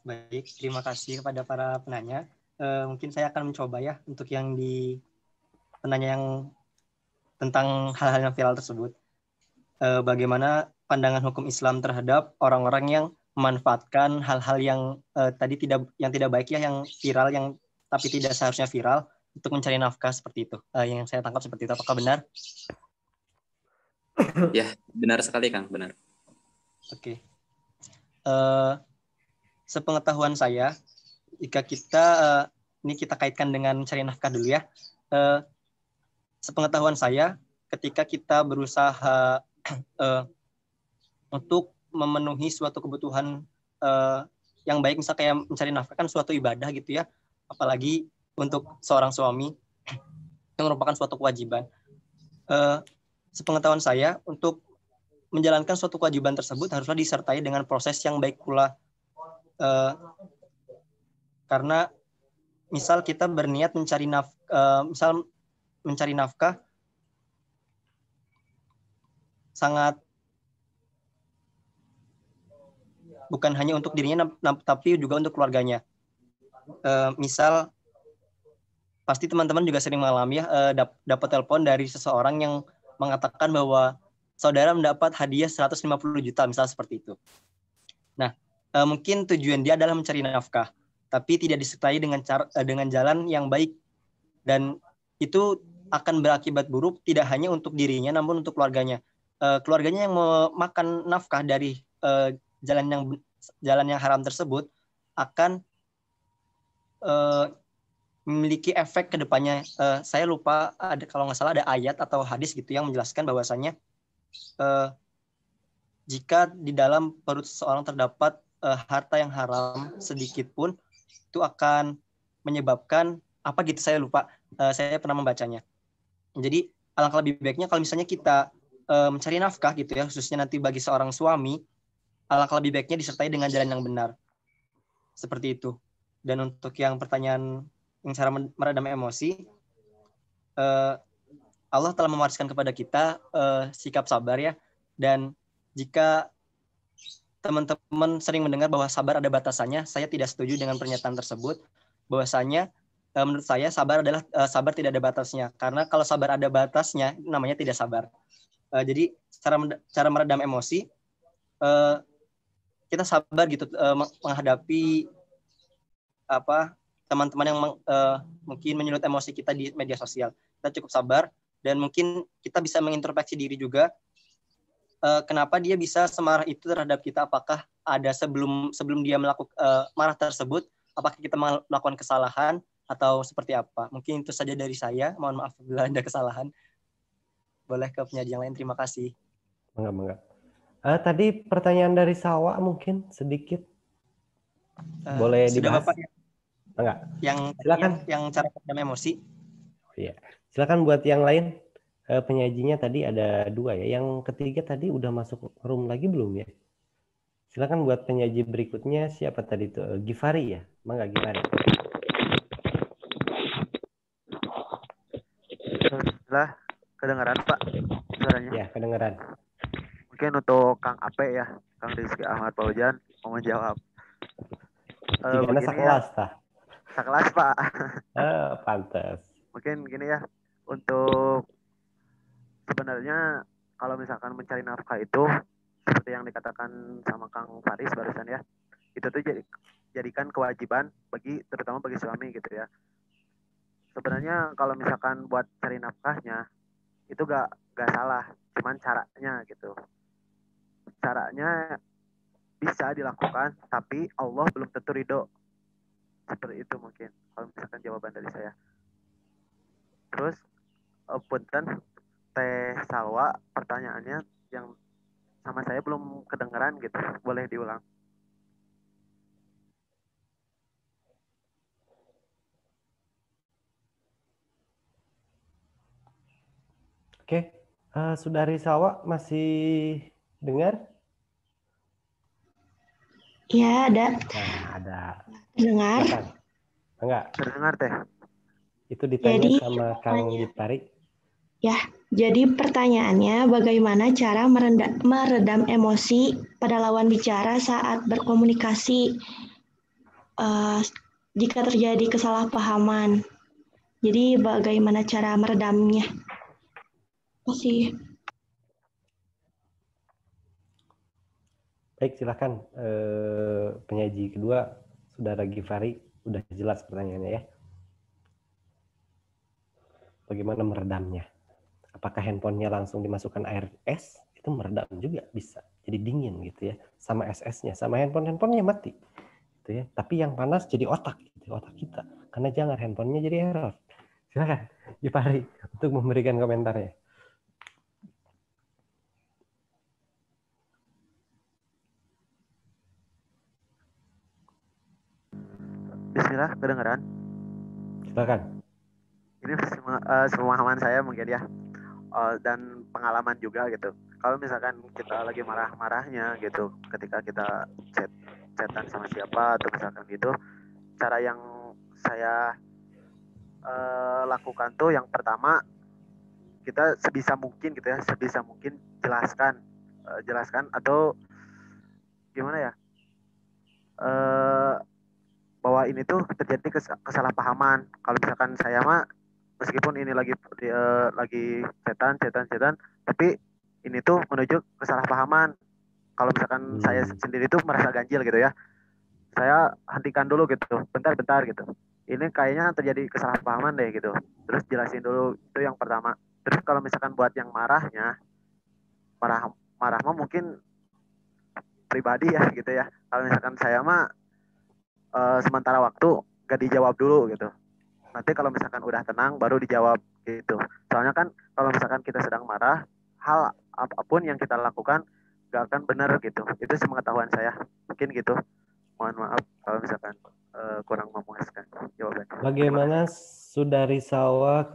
Baik, terima kasih kepada para penanya. Mungkin saya akan mencoba ya untuk yang di penanya yang tentang hal-hal yang viral tersebut. Bagaimana pandangan hukum Islam terhadap orang-orang yang memanfaatkan hal-hal yang tadi tidak baik ya, yang viral, yang tapi tidak seharusnya viral untuk mencari nafkah seperti itu. Yang saya tangkap seperti itu, apakah benar? Ya, benar sekali Kang, benar. Oke. Sepengetahuan saya, jika ini kita kaitkan dengan mencari nafkah dulu ya. Sepengetahuan saya, ketika kita berusaha untuk memenuhi suatu kebutuhan yang baik, misalnya kayak mencari nafkah kan suatu ibadah gitu ya, apalagi untuk seorang suami yang merupakan suatu kewajiban. Sepengetahuan saya, untuk menjalankan suatu kewajiban tersebut haruslah disertai dengan proses yang baik pula. Karena misal kita berniat mencari nafkah, sangat bukan hanya untuk dirinya tapi juga untuk keluarganya. Misal pasti teman-teman juga sering mengalami ya, dapat telepon dari seseorang yang mengatakan bahwa saudara mendapat hadiah 150 juta, misal seperti itu. Nah, mungkin tujuan dia adalah mencari nafkah, tapi tidak disertai dengan jalan yang baik, dan itu akan berakibat buruk tidak hanya untuk dirinya namun untuk keluarganya. Keluarganya yang memakan nafkah dari jalan yang haram tersebut akan memiliki efek ke depannya. Saya lupa, kalau nggak salah ada ayat atau hadis gitu yang menjelaskan bahwasanya jika di dalam perut seseorang terdapat harta yang haram sedikit pun, itu akan menyebabkan apa gitu, saya lupa. Saya pernah membacanya. Jadi alangkah lebih baiknya kalau misalnya kita mencari nafkah gitu ya, khususnya nanti bagi seorang suami, alangkah lebih baiknya disertai dengan jalan yang benar. Seperti itu. Dan untuk yang pertanyaan yang cara meredam emosi, Allah telah mewariskan kepada kita sikap sabar ya. Dan jika teman-teman sering mendengar bahwa sabar ada batasannya, saya tidak setuju dengan pernyataan tersebut. Bahwasanya menurut saya sabar tidak ada batasnya. Karena kalau sabar ada batasnya, namanya tidak sabar. Jadi cara meredam emosi, kita sabar gitu menghadapi teman-teman yang mungkin menyulut emosi kita di media sosial. Kita cukup sabar, dan mungkin kita bisa mengintrospeksi diri juga. Kenapa dia bisa semarah itu terhadap kita? Apakah ada sebelum dia melakukan marah tersebut, apakah kita melakukan kesalahan atau seperti apa? Mungkin itu saja dari saya. Mohon maaf bila ada kesalahan. Boleh ke penyaji yang lain. Terima kasih. Enggak. Tadi pertanyaan dari Sawa mungkin sedikit. Boleh sudah dibahas? Bapak ya? Enggak. Yang silakan. Yang cara meredam emosi. Iya. Silakan buat yang lain. Penyajinya tadi ada 2 ya. Yang ketiga tadi udah masuk room lagi belum ya? Silakan buat penyaji berikutnya. Siapa tadi itu? Givari ya? Mangga Givari. Bismillah, kedengaran Pak suaranya? Ya, kedengaran. Mungkin untuk Kang Ape ya, Kang Rizky Ahmad Paujan mau menjawab. Jika sekelas tah. Sekelas Pak. Pantas. Mungkin gini ya, untuk sebenarnya kalau misalkan mencari nafkah itu seperti yang dikatakan sama Kang Faris barusan ya, itu tuh jadikan kewajiban terutama bagi suami gitu ya. Sebenarnya kalau misalkan buat cari nafkahnya itu gak salah, cuman caranya gitu. Caranya bisa dilakukan, tapi Allah belum tentu ridho. Seperti itu mungkin kalau misalkan jawaban dari saya. Terus punten Teh Salwa, pertanyaannya yang sama saya belum kedengeran gitu, boleh diulang? Oke, Saudari Salwa masih dengar? Ya, ada. Nah, ada. Dengar? Enggak. Terdengar Teh. Itu ditanya Jadi, sama Kang Gitari. Ya, jadi pertanyaannya bagaimana cara meredam emosi pada lawan bicara saat berkomunikasi jika terjadi kesalahpahaman. Jadi bagaimana cara meredamnya? Masih. Baik, silakan penyaji kedua, Saudara Givari, udah jelas pertanyaannya ya. Bagaimana meredamnya? Apakah handphonenya langsung dimasukkan air es? Itu meredam juga bisa. Jadi dingin gitu ya. Sama es-esnya, sama handphonenya mati. Gitu ya. Tapi yang panas jadi otak, gitu, otak kita. Karena jangan handphonenya jadi error. Silakan Givari untuk memberikan komentarnya. Bismillah, kedengeran? Silakan. Ini pemahaman saya mungkin ya, dan pengalaman juga gitu. Kalau misalkan kita lagi marah-marahnya gitu, ketika kita chatan sama siapa atau misalkan gitu, cara yang saya lakukan tuh yang pertama, kita sebisa mungkin gitu ya, sebisa mungkin jelaskan atau gimana ya, bahwa ini tuh terjadi kesalahpahaman. Kalau misalkan saya mah meskipun ini lagi chatan, tapi ini tuh menuju kesalahpahaman. Kalau misalkan saya sendiri tuh merasa ganjil gitu ya, saya hentikan dulu gitu, bentar gitu. Ini kayaknya terjadi kesalahpahaman deh gitu. Terus jelasin dulu, itu yang pertama. Terus kalau misalkan buat yang marah mah mungkin pribadi ya gitu ya. Kalau misalkan saya mah sementara waktu gak dijawab dulu gitu. Nanti kalau misalkan udah tenang baru dijawab gitu. Soalnya kan kalau misalkan kita sedang marah, hal apapun yang kita lakukan gak akan benar gitu. Itu sepengetahuan saya. Mungkin gitu. Mohon maaf kalau misalkan kurang memuaskan jawabannya. Bagaimana Saudari Salwa,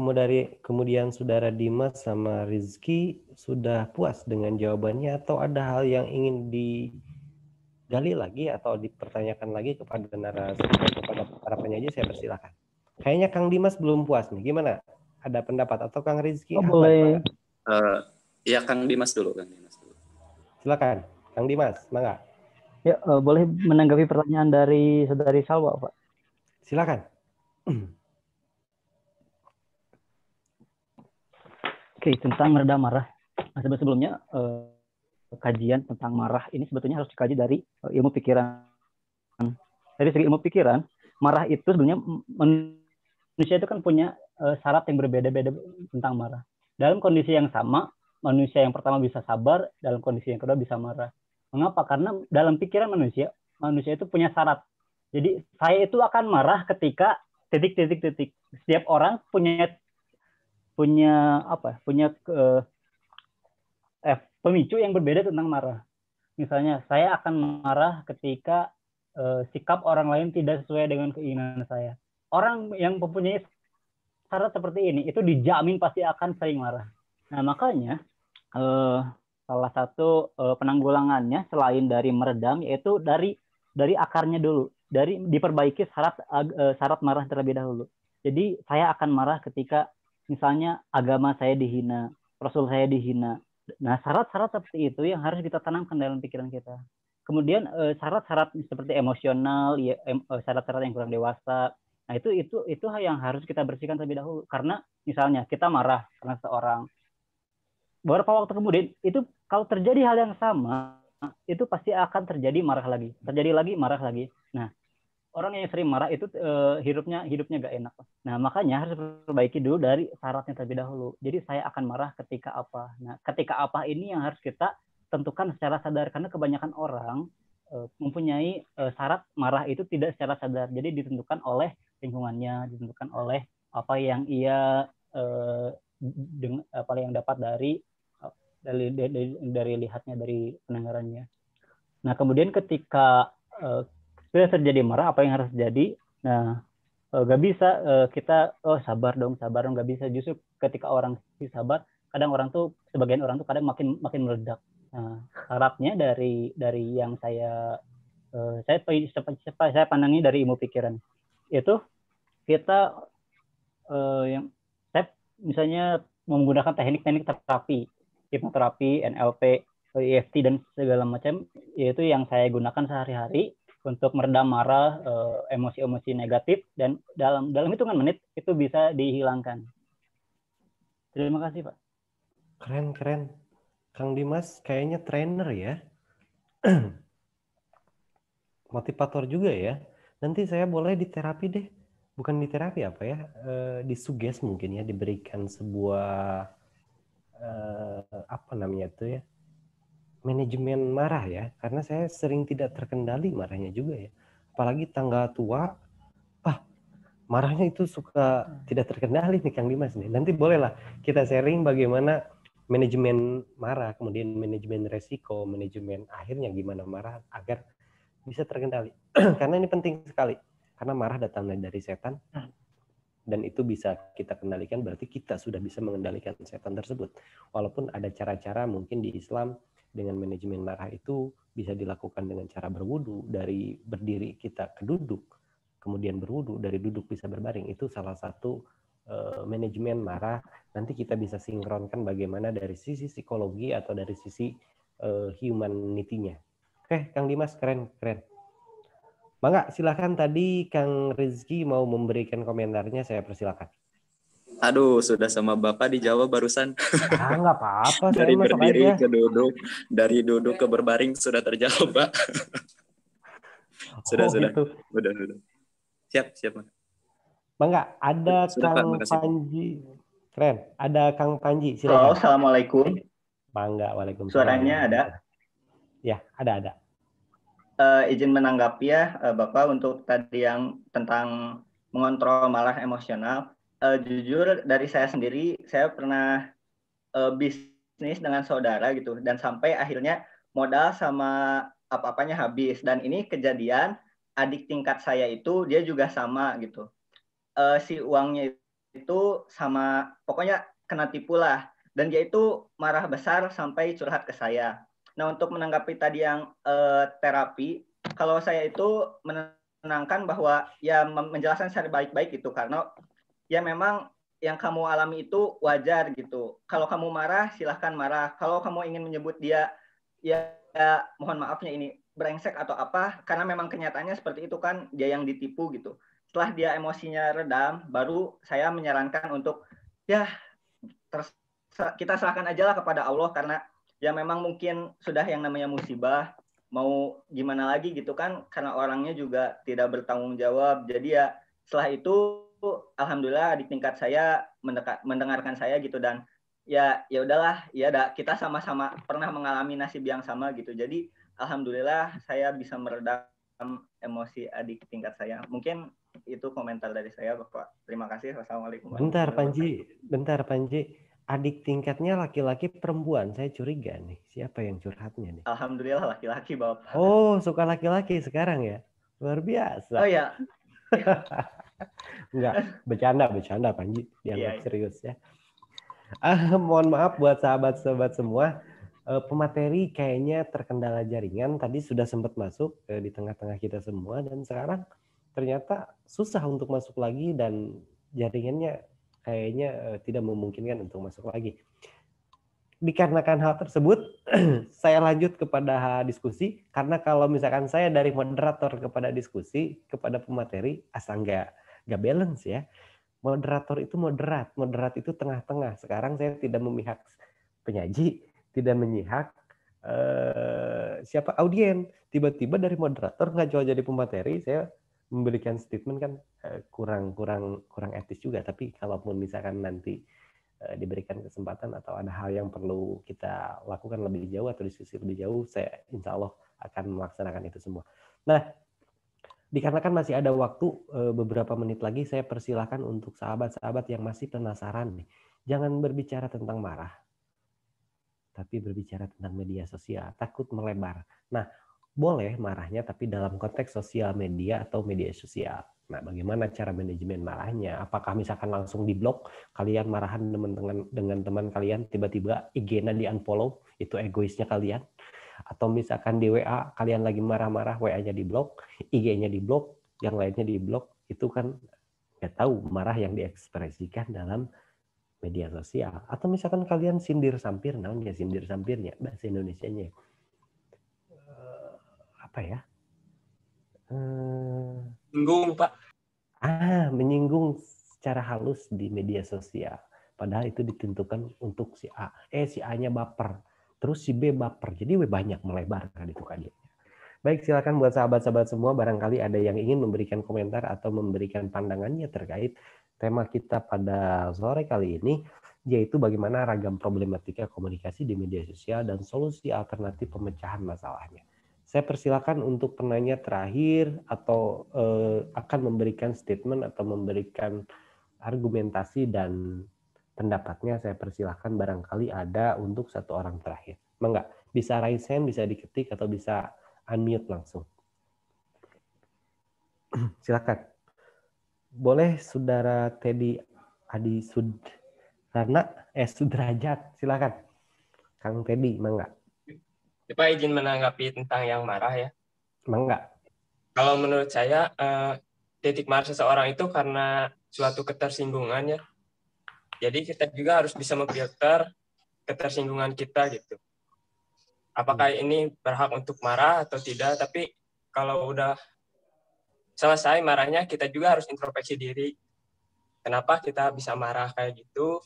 kemudian Saudara Dimas sama Rizky sudah puas dengan jawabannya atau ada hal yang ingin digali lagi atau dipertanyakan lagi kepada narasumber, kepada para penyaji? Saya persilakan. Kayaknya Kang Dimas belum puas nih. Gimana? Ada pendapat atau Kang Rizky? Boleh. Ya Kang Dimas dulu. Silakan, Kang Dimas, mangga. Ya, boleh menanggapi pertanyaan dari Saudari Salwa, Pak? Silakan. Oke, tentang meredam marah. Nah, sebelumnya kajian tentang marah ini sebetulnya harus dikaji dari ilmu pikiran. Dari segi ilmu pikiran, marah itu sebenarnya manusia itu kan punya syarat yang berbeda-beda tentang marah. Dalam kondisi yang sama, manusia yang pertama bisa sabar, dalam kondisi yang kedua bisa marah. Mengapa? Karena dalam pikiran manusia itu punya syarat. Jadi saya itu akan marah ketika titik. Setiap orang punya pemicu yang berbeda tentang marah. Misalnya saya akan marah ketika sikap orang lain tidak sesuai dengan keinginan saya. Orang yang mempunyai syarat seperti ini itu dijamin pasti akan sering marah. Nah, makanya salah satu penanggulangannya selain dari meredam yaitu dari akarnya dulu, dari diperbaiki syarat marah terlebih dahulu. Jadi saya akan marah ketika misalnya agama saya dihina, Rasul saya dihina. Nah, syarat-syarat seperti itu yang harus kita tanamkan dalam pikiran kita. Kemudian syarat-syarat seperti emosional, ya, syarat-syarat yang kurang dewasa. Nah, itu hal yang harus kita bersihkan terlebih dahulu. Karena misalnya kita marah karena seorang, beberapa waktu kemudian itu kalau terjadi hal yang sama, itu pasti akan terjadi marah lagi, terjadi lagi marah lagi. Nah, orang yang sering marah itu hidupnya gak enak. Nah, makanya harus perbaiki dulu dari syaratnya terlebih dahulu. Jadi saya akan marah ketika apa. Nah, ketika apa ini yang harus kita tentukan secara sadar, karena kebanyakan orang mempunyai syarat marah itu tidak secara sadar. Jadi ditentukan oleh lingkungannya, ditentukan oleh apa yang ia apa yang dapat dari lihatnya, dari pendengarannya. Nah, kemudian ketika sudah terjadi marah, apa yang harus terjadi? Nah, nggak bisa kita sabar dong, nggak bisa. Justru ketika orang sabar, kadang sebagian orang tuh kadang makin meledak. Nah, syaratnya dari yang saya pandangi dari ilmu pikiran itu kita yang saya misalnya menggunakan teknik-teknik terapi, hipnoterapi, NLP, EFT dan segala macam, yaitu yang saya gunakan sehari-hari untuk meredam marah, emosi-emosi negatif, dan dalam hitungan menit itu bisa dihilangkan. Terima kasih, Pak. Keren. Kang Dimas kayaknya trainer ya. Motivator juga ya. Nanti saya boleh di terapi deh. Bukan di terapi apa ya? Disuges mungkin ya, diberikan sebuah apa namanya itu ya? Manajemen marah ya. Karena saya sering tidak terkendali marahnya juga ya. Apalagi tangga tua, marahnya itu suka tidak terkendali nih Kang Dimas nih. Nanti bolehlah kita sharing bagaimana manajemen marah, kemudian manajemen resiko, manajemen akhirnya gimana marah agar bisa terkendali. Karena ini penting sekali. Karena marah datang dari setan, dan itu bisa kita kendalikan, berarti kita sudah bisa mengendalikan setan tersebut. Walaupun ada cara-cara mungkin di Islam dengan manajemen marah itu bisa dilakukan dengan cara berwudu, dari berdiri kita ke duduk, kemudian berwudu, dari duduk bisa berbaring. Itu salah satu manajemen marah. Nanti kita bisa sinkronkan bagaimana dari sisi psikologi atau dari sisi humanity-nya. Oke, Kang Dimas, keren. Bangga, silakan. Tadi Kang Rizky mau memberikan komentarnya, saya persilakan. Aduh, sudah sama Bapak dijawab barusan. Nggak apa-apa, Dari saya masuk berdiri aja. ke duduk, dari duduk ke berbaring sudah terjawab, Pak. Sudah. Gitu. Udah. Siap. Bangga, ada Sudah, Kang Pak, makasih. Panji. Keren, ada Kang Panji, silakan. Halo, Assalamualaikum. Bangga, waalaikumsalam. Suaranya ada? Ya, ada. Izin menanggapi ya, Bapak, untuk tadi yang tentang mengontrol marah emosional. Jujur dari saya sendiri, saya pernah bisnis dengan saudara gitu, dan sampai akhirnya modal sama apa-apanya habis. Dan ini kejadian adik tingkat saya itu, dia juga sama gitu. Si uangnya itu sama, pokoknya kena tipu lah. Dan dia itu marah besar sampai curhat ke saya. Nah, untuk menanggapi tadi yang terapi, kalau saya itu menenangkan bahwa ya menjelaskan secara baik-baik gitu, karena ya memang yang kamu alami itu wajar gitu. Kalau kamu marah, silahkan marah. Kalau kamu ingin menyebut dia, ya mohon maafnya ini brengsek atau apa, karena memang kenyataannya seperti itu kan, dia yang ditipu gitu. Setelah dia emosinya redam, baru saya menyarankan untuk ya kita serahkan aja lah kepada Allah, karena ya memang mungkin sudah yang namanya musibah, mau gimana lagi gitu kan, karena orangnya juga tidak bertanggung jawab. Jadi ya setelah itu alhamdulillah adik tingkat saya mendengarkan saya gitu, dan ya udahlah, kita sama-sama pernah mengalami nasib yang sama gitu. Jadi alhamdulillah saya bisa meredam emosi adik tingkat saya. Mungkin itu komentar dari saya, Bapak. Terima kasih. Wassalamualaikum. Bentar Panji. Adik tingkatnya laki-laki perempuan, saya curiga nih. Siapa yang curhatnya nih? Alhamdulillah laki-laki, Bapak. Oh, suka laki-laki sekarang ya? Luar biasa. Oh ya. Enggak, bercanda Panji, dianggap Iya. serius ya. Mohon maaf buat sahabat-sahabat semua. Pemateri kayaknya terkendala jaringan. Tadi sudah sempat masuk di tengah-tengah kita semua dan sekarang ternyata susah untuk masuk lagi dan jaringannya kayaknya tidak memungkinkan untuk masuk lagi. Dikarenakan hal tersebut, saya lanjut kepada diskusi karena kalau misalkan saya dari moderator kepada diskusi kepada pemateri asal nggak balance ya. Moderator itu moderat itu tengah-tengah. Sekarang saya tidak memihak penyaji, tidak memihak siapa audien. Tiba-tiba dari moderator nggak jual jadi pemateri, saya memberikan statement kan kurang etis juga. Tapi kalaupun misalkan nanti diberikan kesempatan atau ada hal yang perlu kita lakukan lebih jauh atau diskusi lebih jauh, saya insya Allah akan melaksanakan itu semua. Nah, dikarenakan masih ada waktu beberapa menit lagi, saya persilahkan untuk sahabat-sahabat yang masih penasaran nih, jangan berbicara tentang marah, tapi berbicara tentang media sosial, takut melebar. Nah, boleh marahnya tapi dalam konteks sosial media atau media sosial. Nah, bagaimana cara manajemen marahnya? Apakah misalkan langsung diblok, kalian marahan dengan teman kalian, tiba-tiba IG-nya di-unfollow, itu egoisnya kalian? Atau misalkan di WA kalian lagi marah-marah, WA-nya diblok, IG-nya diblok, yang lainnya diblok, itu kan nggak tahu marah yang diekspresikan dalam media sosial. Atau misalkan kalian sindir sampir, namanya sindir sampirnya bahasa Indonesianya apa ya? Menyinggung, Pak. Menyinggung secara halus di media sosial. Padahal itu ditentukan untuk si A. Si A-nya baper. Terus si B baper. Jadi banyak melebar itu kajiannya. Baik, silakan buat sahabat-sahabat semua, barangkali ada yang ingin memberikan komentar atau memberikan pandangannya terkait tema kita pada sore kali ini, yaitu bagaimana ragam problematika komunikasi di media sosial dan solusi alternatif pemecahan masalahnya. Saya persilakan untuk penanya terakhir atau akan memberikan statement atau memberikan argumentasi dan pendapatnya, saya persilakan barangkali ada untuk satu orang terakhir. Mangga, bisa raise hand, bisa diketik atau bisa unmute langsung. Silakan. Boleh Saudara Teddy Adi Sudrajat, silakan. Kang Teddy, mangga. Pak izin menanggapi tentang yang marah ya. Mangga. Kalau menurut saya titik marah seseorang itu karena suatu ketersinggungan ya. Jadi kita juga harus bisa memfilter ketersinggungan kita gitu. Apakah ini berhak untuk marah atau tidak, tapi kalau udah selesai marahnya, kita juga harus introspeksi diri. Kenapa kita bisa marah kayak gitu?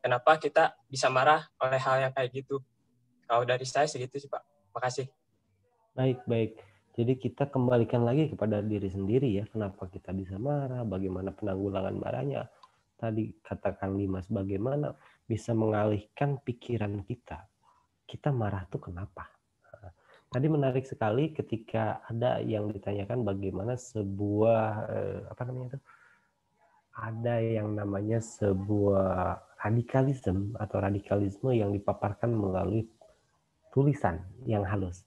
Kenapa kita bisa marah oleh hal yang kayak gitu? Kalau dari saya segitu sih, Pak. Makasih. Baik. Jadi kita kembalikan lagi kepada diri sendiri ya. Kenapa kita bisa marah? Bagaimana penanggulangan marahnya? Tadi katakan Dimas, bagaimana bisa mengalihkan pikiran kita? Kita marah tuh kenapa? Tadi menarik sekali ketika ada yang ditanyakan bagaimana sebuah ada yang namanya sebuah radikalisme yang dipaparkan melalui tulisan yang halus.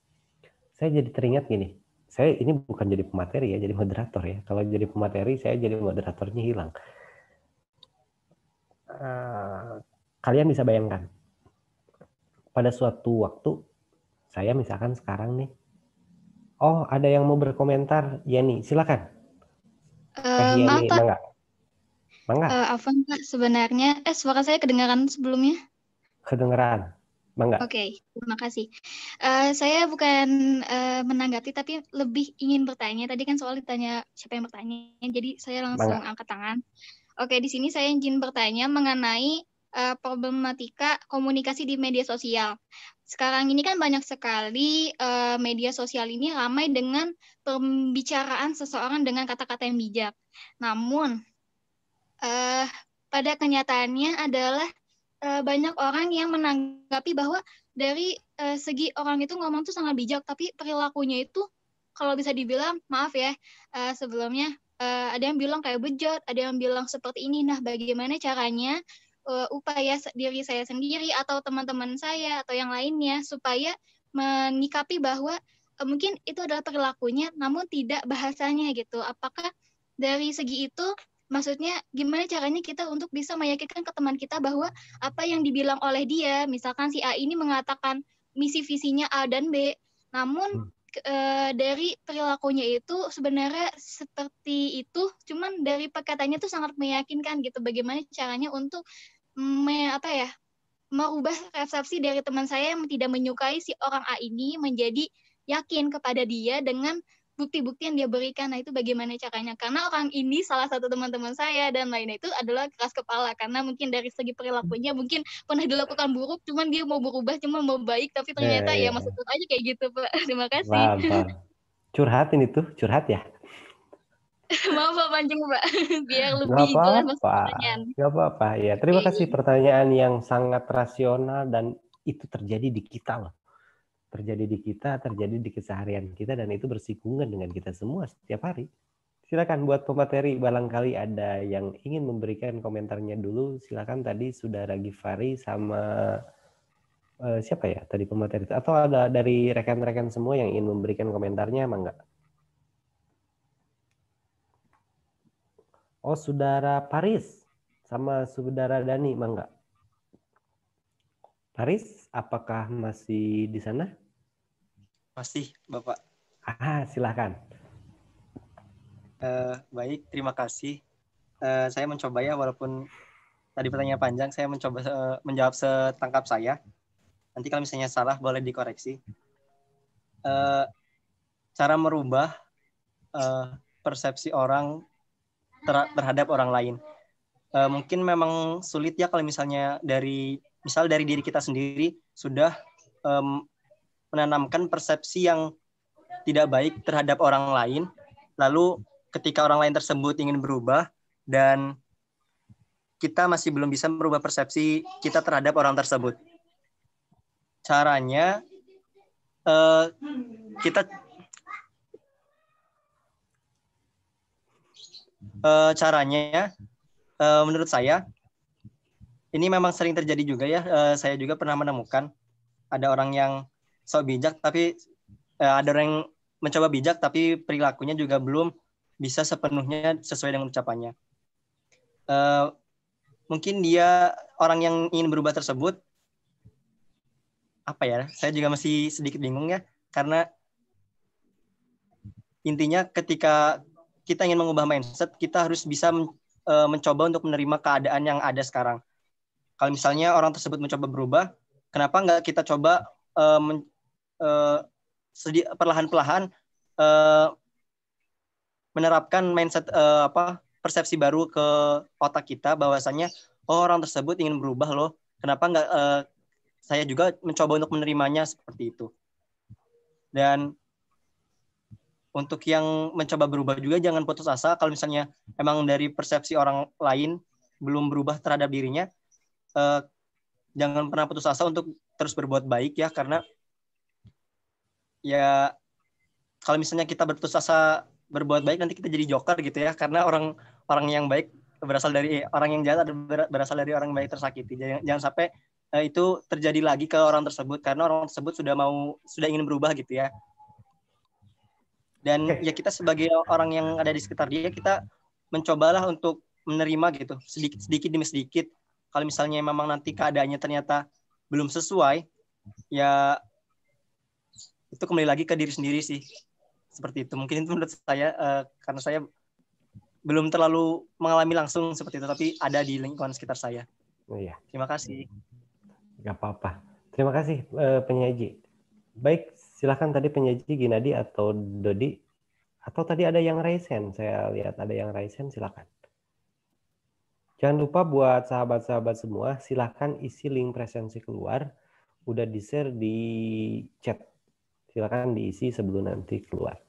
Saya jadi teringat gini, saya ini bukan jadi pemateri ya, jadi moderator ya. Kalau jadi pemateri saya jadi moderatornya hilang. Kalian bisa bayangkan pada suatu waktu saya misalkan sekarang nih, ada yang mau berkomentar, Yani, silakan. Maaf Pak. Mangga. Afwan Pak, sebenarnya suara saya kedengaran sebelumnya? Kedengaran. Mangga. Oke, terima kasih. Saya bukan menanggapi tapi lebih ingin bertanya. Tadi kan soal ditanya siapa yang bertanya, jadi saya langsung angkat tangan. Oke, di sini saya ingin bertanya mengenai problematika komunikasi di media sosial. Sekarang ini kan banyak sekali media sosial ini ramai dengan pembicaraan seseorang dengan kata-kata yang bijak. Namun pada kenyataannya adalah banyak orang yang menanggapi bahwa dari segi orang itu ngomong tuh sangat bijak, tapi perilakunya itu kalau bisa dibilang, maaf ya, sebelumnya ada yang bilang kayak bejat, ada yang bilang seperti ini. Nah, bagaimana caranya upaya diri saya sendiri atau teman-teman saya atau yang lainnya supaya menyikapi bahwa mungkin itu adalah perilakunya, namun tidak bahasanya gitu. Apakah dari segi itu maksudnya gimana caranya kita untuk bisa meyakinkan ke teman kita bahwa apa yang dibilang oleh dia, misalkan si A ini mengatakan misi visinya A dan B, namun dari perilakunya itu sebenarnya seperti itu, cuman dari perkataannya tuh sangat meyakinkan gitu. Bagaimana caranya untuk merubah persepsi dari teman saya yang tidak menyukai si orang A ini menjadi yakin kepada dia dengan bukti-bukti yang dia berikan. Nah, itu bagaimana caranya? Karena orang ini salah satu teman-teman saya dan lainnya itu adalah keras kepala. Karena mungkin dari segi perilakunya mungkin pernah dilakukan buruk, cuman dia mau berubah, cuman mau baik, tapi ternyata ya masuk aja kayak gitu, Pak. Terima kasih. Curhat ini tuh, curhat ya? Maaf Pak, panjang Pak. Biar lebih jelas masuk pertanyaan. Gak apa-apa. Ya, terima kasih pertanyaan yang sangat rasional dan itu terjadi di kita loh. Terjadi di kita, terjadi di keseharian kita, dan itu bersinggungan dengan kita semua setiap hari. Silakan buat pemateri, barangkali ada yang ingin memberikan komentarnya dulu. Silakan, tadi Saudara Givari sama siapa ya tadi pemateri itu? Atau ada dari rekan-rekan semua yang ingin memberikan komentarnya, emang enggak? Oh, Saudara Paris sama Saudara Dani, mangga. Paris, apakah masih di sana? Masih, Bapak. Silakan. Baik, terima kasih. Saya mencoba ya, walaupun tadi pertanyaan panjang, saya mencoba menjawab setangkap saya. Nanti kalau misalnya salah, boleh dikoreksi. Cara merubah persepsi orang terhadap orang lain. Mungkin memang sulit ya kalau misalnya dari diri kita sendiri sudah menanamkan persepsi yang tidak baik terhadap orang lain, lalu ketika orang lain tersebut ingin berubah dan kita masih belum bisa merubah persepsi kita terhadap orang tersebut. Caranya menurut saya ini memang sering terjadi juga ya. Saya juga pernah menemukan ada orang yang sok bijak, tapi ada orang yang mencoba bijak tapi perilakunya juga belum bisa sepenuhnya sesuai dengan ucapannya. Mungkin dia orang yang ingin berubah tersebut, apa ya? Saya juga masih sedikit bingung ya, karena intinya ketika kita ingin mengubah mindset, kita harus bisa mencoba untuk menerima keadaan yang ada sekarang. Kalau misalnya orang tersebut mencoba berubah, kenapa nggak kita coba perlahan-lahan menerapkan mindset persepsi baru ke otak kita, bahwasanya orang tersebut ingin berubah loh, kenapa nggak saya juga mencoba untuk menerimanya seperti itu. Dan untuk yang mencoba berubah juga jangan putus asa. Kalau misalnya emang dari persepsi orang lain belum berubah terhadap dirinya, jangan pernah putus asa untuk terus berbuat baik ya, karena ya kalau misalnya kita berputus asa berbuat baik nanti kita jadi joker gitu ya, karena orang yang baik berasal dari orang yang jahat, berasal dari orang yang baik tersakiti. Jangan sampai itu terjadi lagi ke orang tersebut, karena orang tersebut sudah ingin berubah gitu ya. Dan ya kita sebagai orang yang ada di sekitar dia, kita mencobalah untuk menerima gitu, sedikit demi sedikit. Kalau misalnya memang nanti keadaannya ternyata belum sesuai, ya itu kembali lagi ke diri sendiri sih. Seperti itu. Mungkin itu menurut saya, karena saya belum terlalu mengalami langsung seperti itu, tapi ada di lingkungan sekitar saya. Iya. Terima kasih. Gak apa-apa. Terima kasih penyaji. Baik, silakan tadi penyaji Ginadi atau Dodi. Atau tadi ada yang raise hand. Saya lihat ada yang raise hand, silakan. Jangan lupa buat sahabat-sahabat semua, silakan isi link presensi keluar. Udah di-share di chat. Silakan diisi sebelum nanti keluar.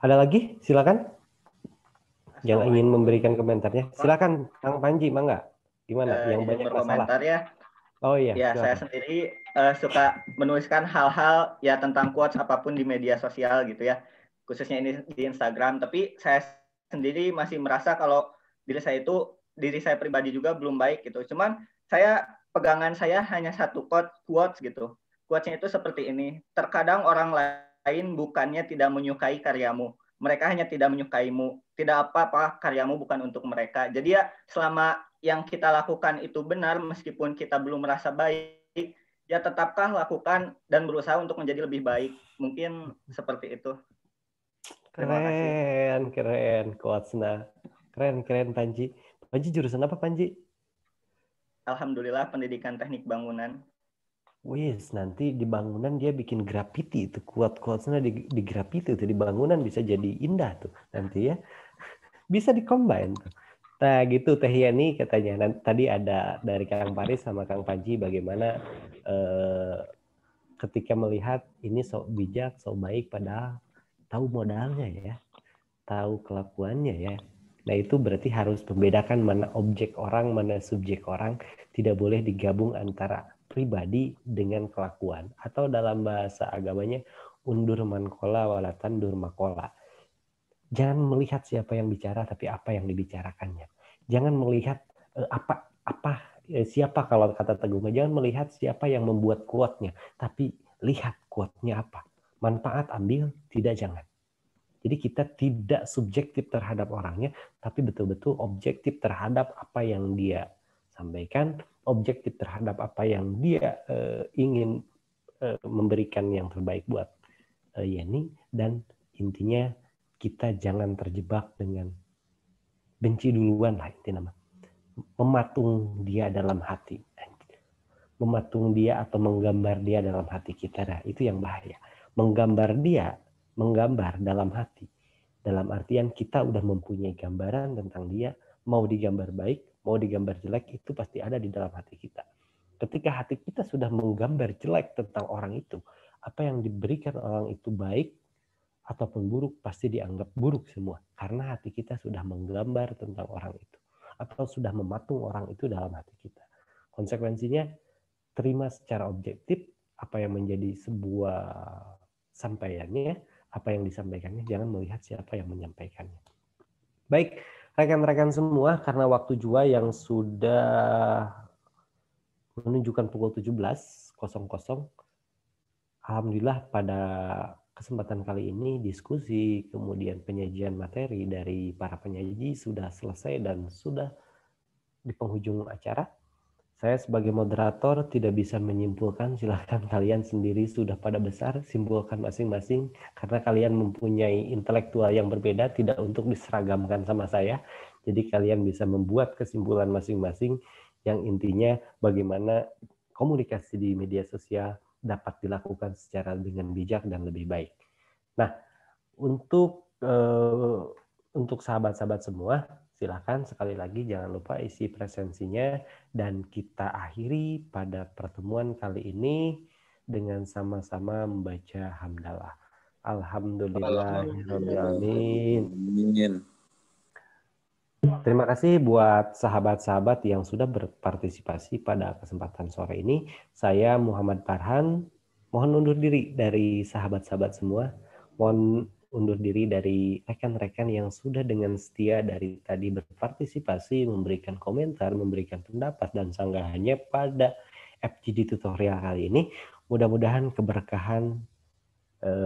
Ada lagi? Silakan. Yang ingin memberikan komentarnya. Silakan, Kang Panji, mangga. Gimana? Yang banyak masalah. Ya. Oh iya. Ya, silakan. saya sendiri suka menuliskan hal-hal ya tentang quotes apapun di media sosial gitu ya. Khususnya ini di Instagram. Tapi saya sendiri masih merasa kalau diri saya pribadi juga belum baik gitu. Cuman pegangan saya hanya satu quotes gitu. Quotes-nya itu seperti ini. Terkadang orang lain bukannya tidak menyukai karyamu, mereka hanya tidak menyukaimu, tidak apa-apa karyamu bukan untuk mereka. Jadi ya selama yang kita lakukan itu benar, meskipun kita belum merasa baik, ya tetapkah lakukan dan berusaha untuk menjadi lebih baik. Mungkin seperti itu. Terima kasih. Keren, Coachna. Keren, Panji. Panji jurusan apa, Panji? Alhamdulillah pendidikan teknik bangunan. Wis, nanti di bangunan dia bikin graffiti itu, kuat-kuatnya di graffiti itu, di bangunan bisa jadi indah tuh nanti ya. Bisa dikombin tuh. Nah gitu Teh Yani katanya. Tadi ada dari Kang Paris sama Kang Panji bagaimana ketika melihat ini sok bijak, sok baik padahal tahu modalnya ya, tahu kelakuannya ya. Nah itu berarti harus membedakan mana objek orang, mana subjek orang. Tidak boleh digabung antara pribadi dengan kelakuan. Atau dalam bahasa agamanya, undur mankola walatan dur makola. Jangan melihat siapa yang bicara, tapi apa yang dibicarakannya. Jangan melihat siapa kalau kata Teguh, jangan melihat siapa yang membuat quote-nya, tapi lihat quote-nya apa. Manfaat ambil, tidak jangan. Jadi kita tidak subjektif terhadap orangnya, tapi betul-betul objektif terhadap apa yang dia sampaikan, objektif terhadap apa yang dia ingin memberikan yang terbaik buat Yani, dan intinya kita jangan terjebak dengan benci duluan lah intinya. Mematung dia dalam hati. Mematung dia atau menggambar dia dalam hati kita. Nah, itu yang bahaya. Menggambar dalam hati. Dalam artian kita udah mempunyai gambaran tentang dia, mau digambar baik, mau digambar jelek, itu pasti ada di dalam hati kita. Ketika hati kita sudah menggambar jelek tentang orang itu, apa yang diberikan orang itu baik ataupun buruk, pasti dianggap buruk semua. Karena hati kita sudah menggambar tentang orang itu. Atau sudah mematung orang itu dalam hati kita. Konsekuensinya, terima secara objektif apa yang menjadi sebuah sampaiannya, apa yang disampaikannya, jangan melihat siapa yang menyampaikannya. Baik, rekan-rekan semua, karena waktu juga yang sudah menunjukkan pukul 17.00, alhamdulillah pada kesempatan kali ini diskusi, kemudian penyajian materi dari para penyaji sudah selesai dan sudah di penghujung acara. Saya sebagai moderator tidak bisa menyimpulkan, silahkan kalian sendiri sudah pada besar, simpulkan masing-masing, karena kalian mempunyai intelektual yang berbeda, tidak untuk diseragamkan sama saya, jadi kalian bisa membuat kesimpulan masing-masing, yang intinya bagaimana komunikasi di media sosial dapat dilakukan secara dengan bijak dan lebih baik. Nah, untuk sahabat-sahabat semua, silakan sekali lagi jangan lupa isi presensinya, dan kita akhiri pada pertemuan kali ini dengan sama-sama membaca hamdalah. Alhamdulillahirrahmanirrahim. Terima kasih buat sahabat-sahabat yang sudah berpartisipasi pada kesempatan sore ini. Saya Muhammad Farhan, mohon undur diri dari sahabat-sahabat semua. Mohon undur diri dari rekan-rekan yang sudah dengan setia dari tadi berpartisipasi, memberikan komentar, memberikan pendapat dan sanggahannya pada FGD tutorial kali ini. Mudah-mudahan keberkahan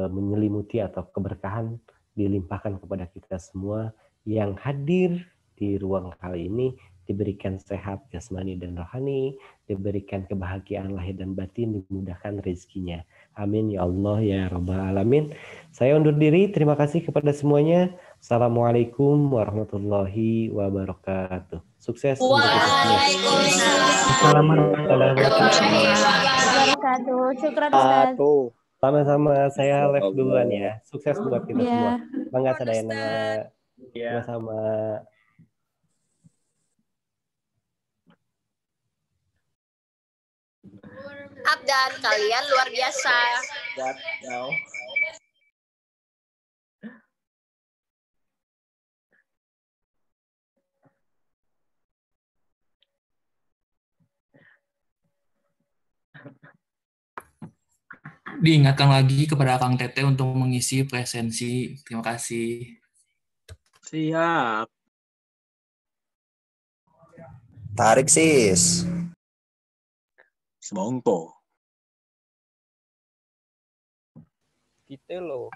menyelimuti atau keberkahan dilimpahkan kepada kita semua yang hadir di ruang kali ini, diberikan sehat jasmani dan rohani, diberikan kebahagiaan lahir dan batin, dimudahkan rezekinya. Amin ya Allah ya Rabbal Alamin. Saya undur diri, terima kasih kepada semuanya. Assalamualaikum warahmatullahi wabarakatuh. Sukses untuk Waalaikumsalam warahmatullahi wabarakatuh. Syukran Ustaz. Sama-sama, saya live duluan ya. Sukses buat kita semua. Bangga Sadayana. Sama-sama. Abdan, kalian luar biasa. What now? Diingatkan lagi kepada Kang Tete untuk mengisi presensi. Terima kasih. Siap. Tarik sis. Semongko. Gitu loh.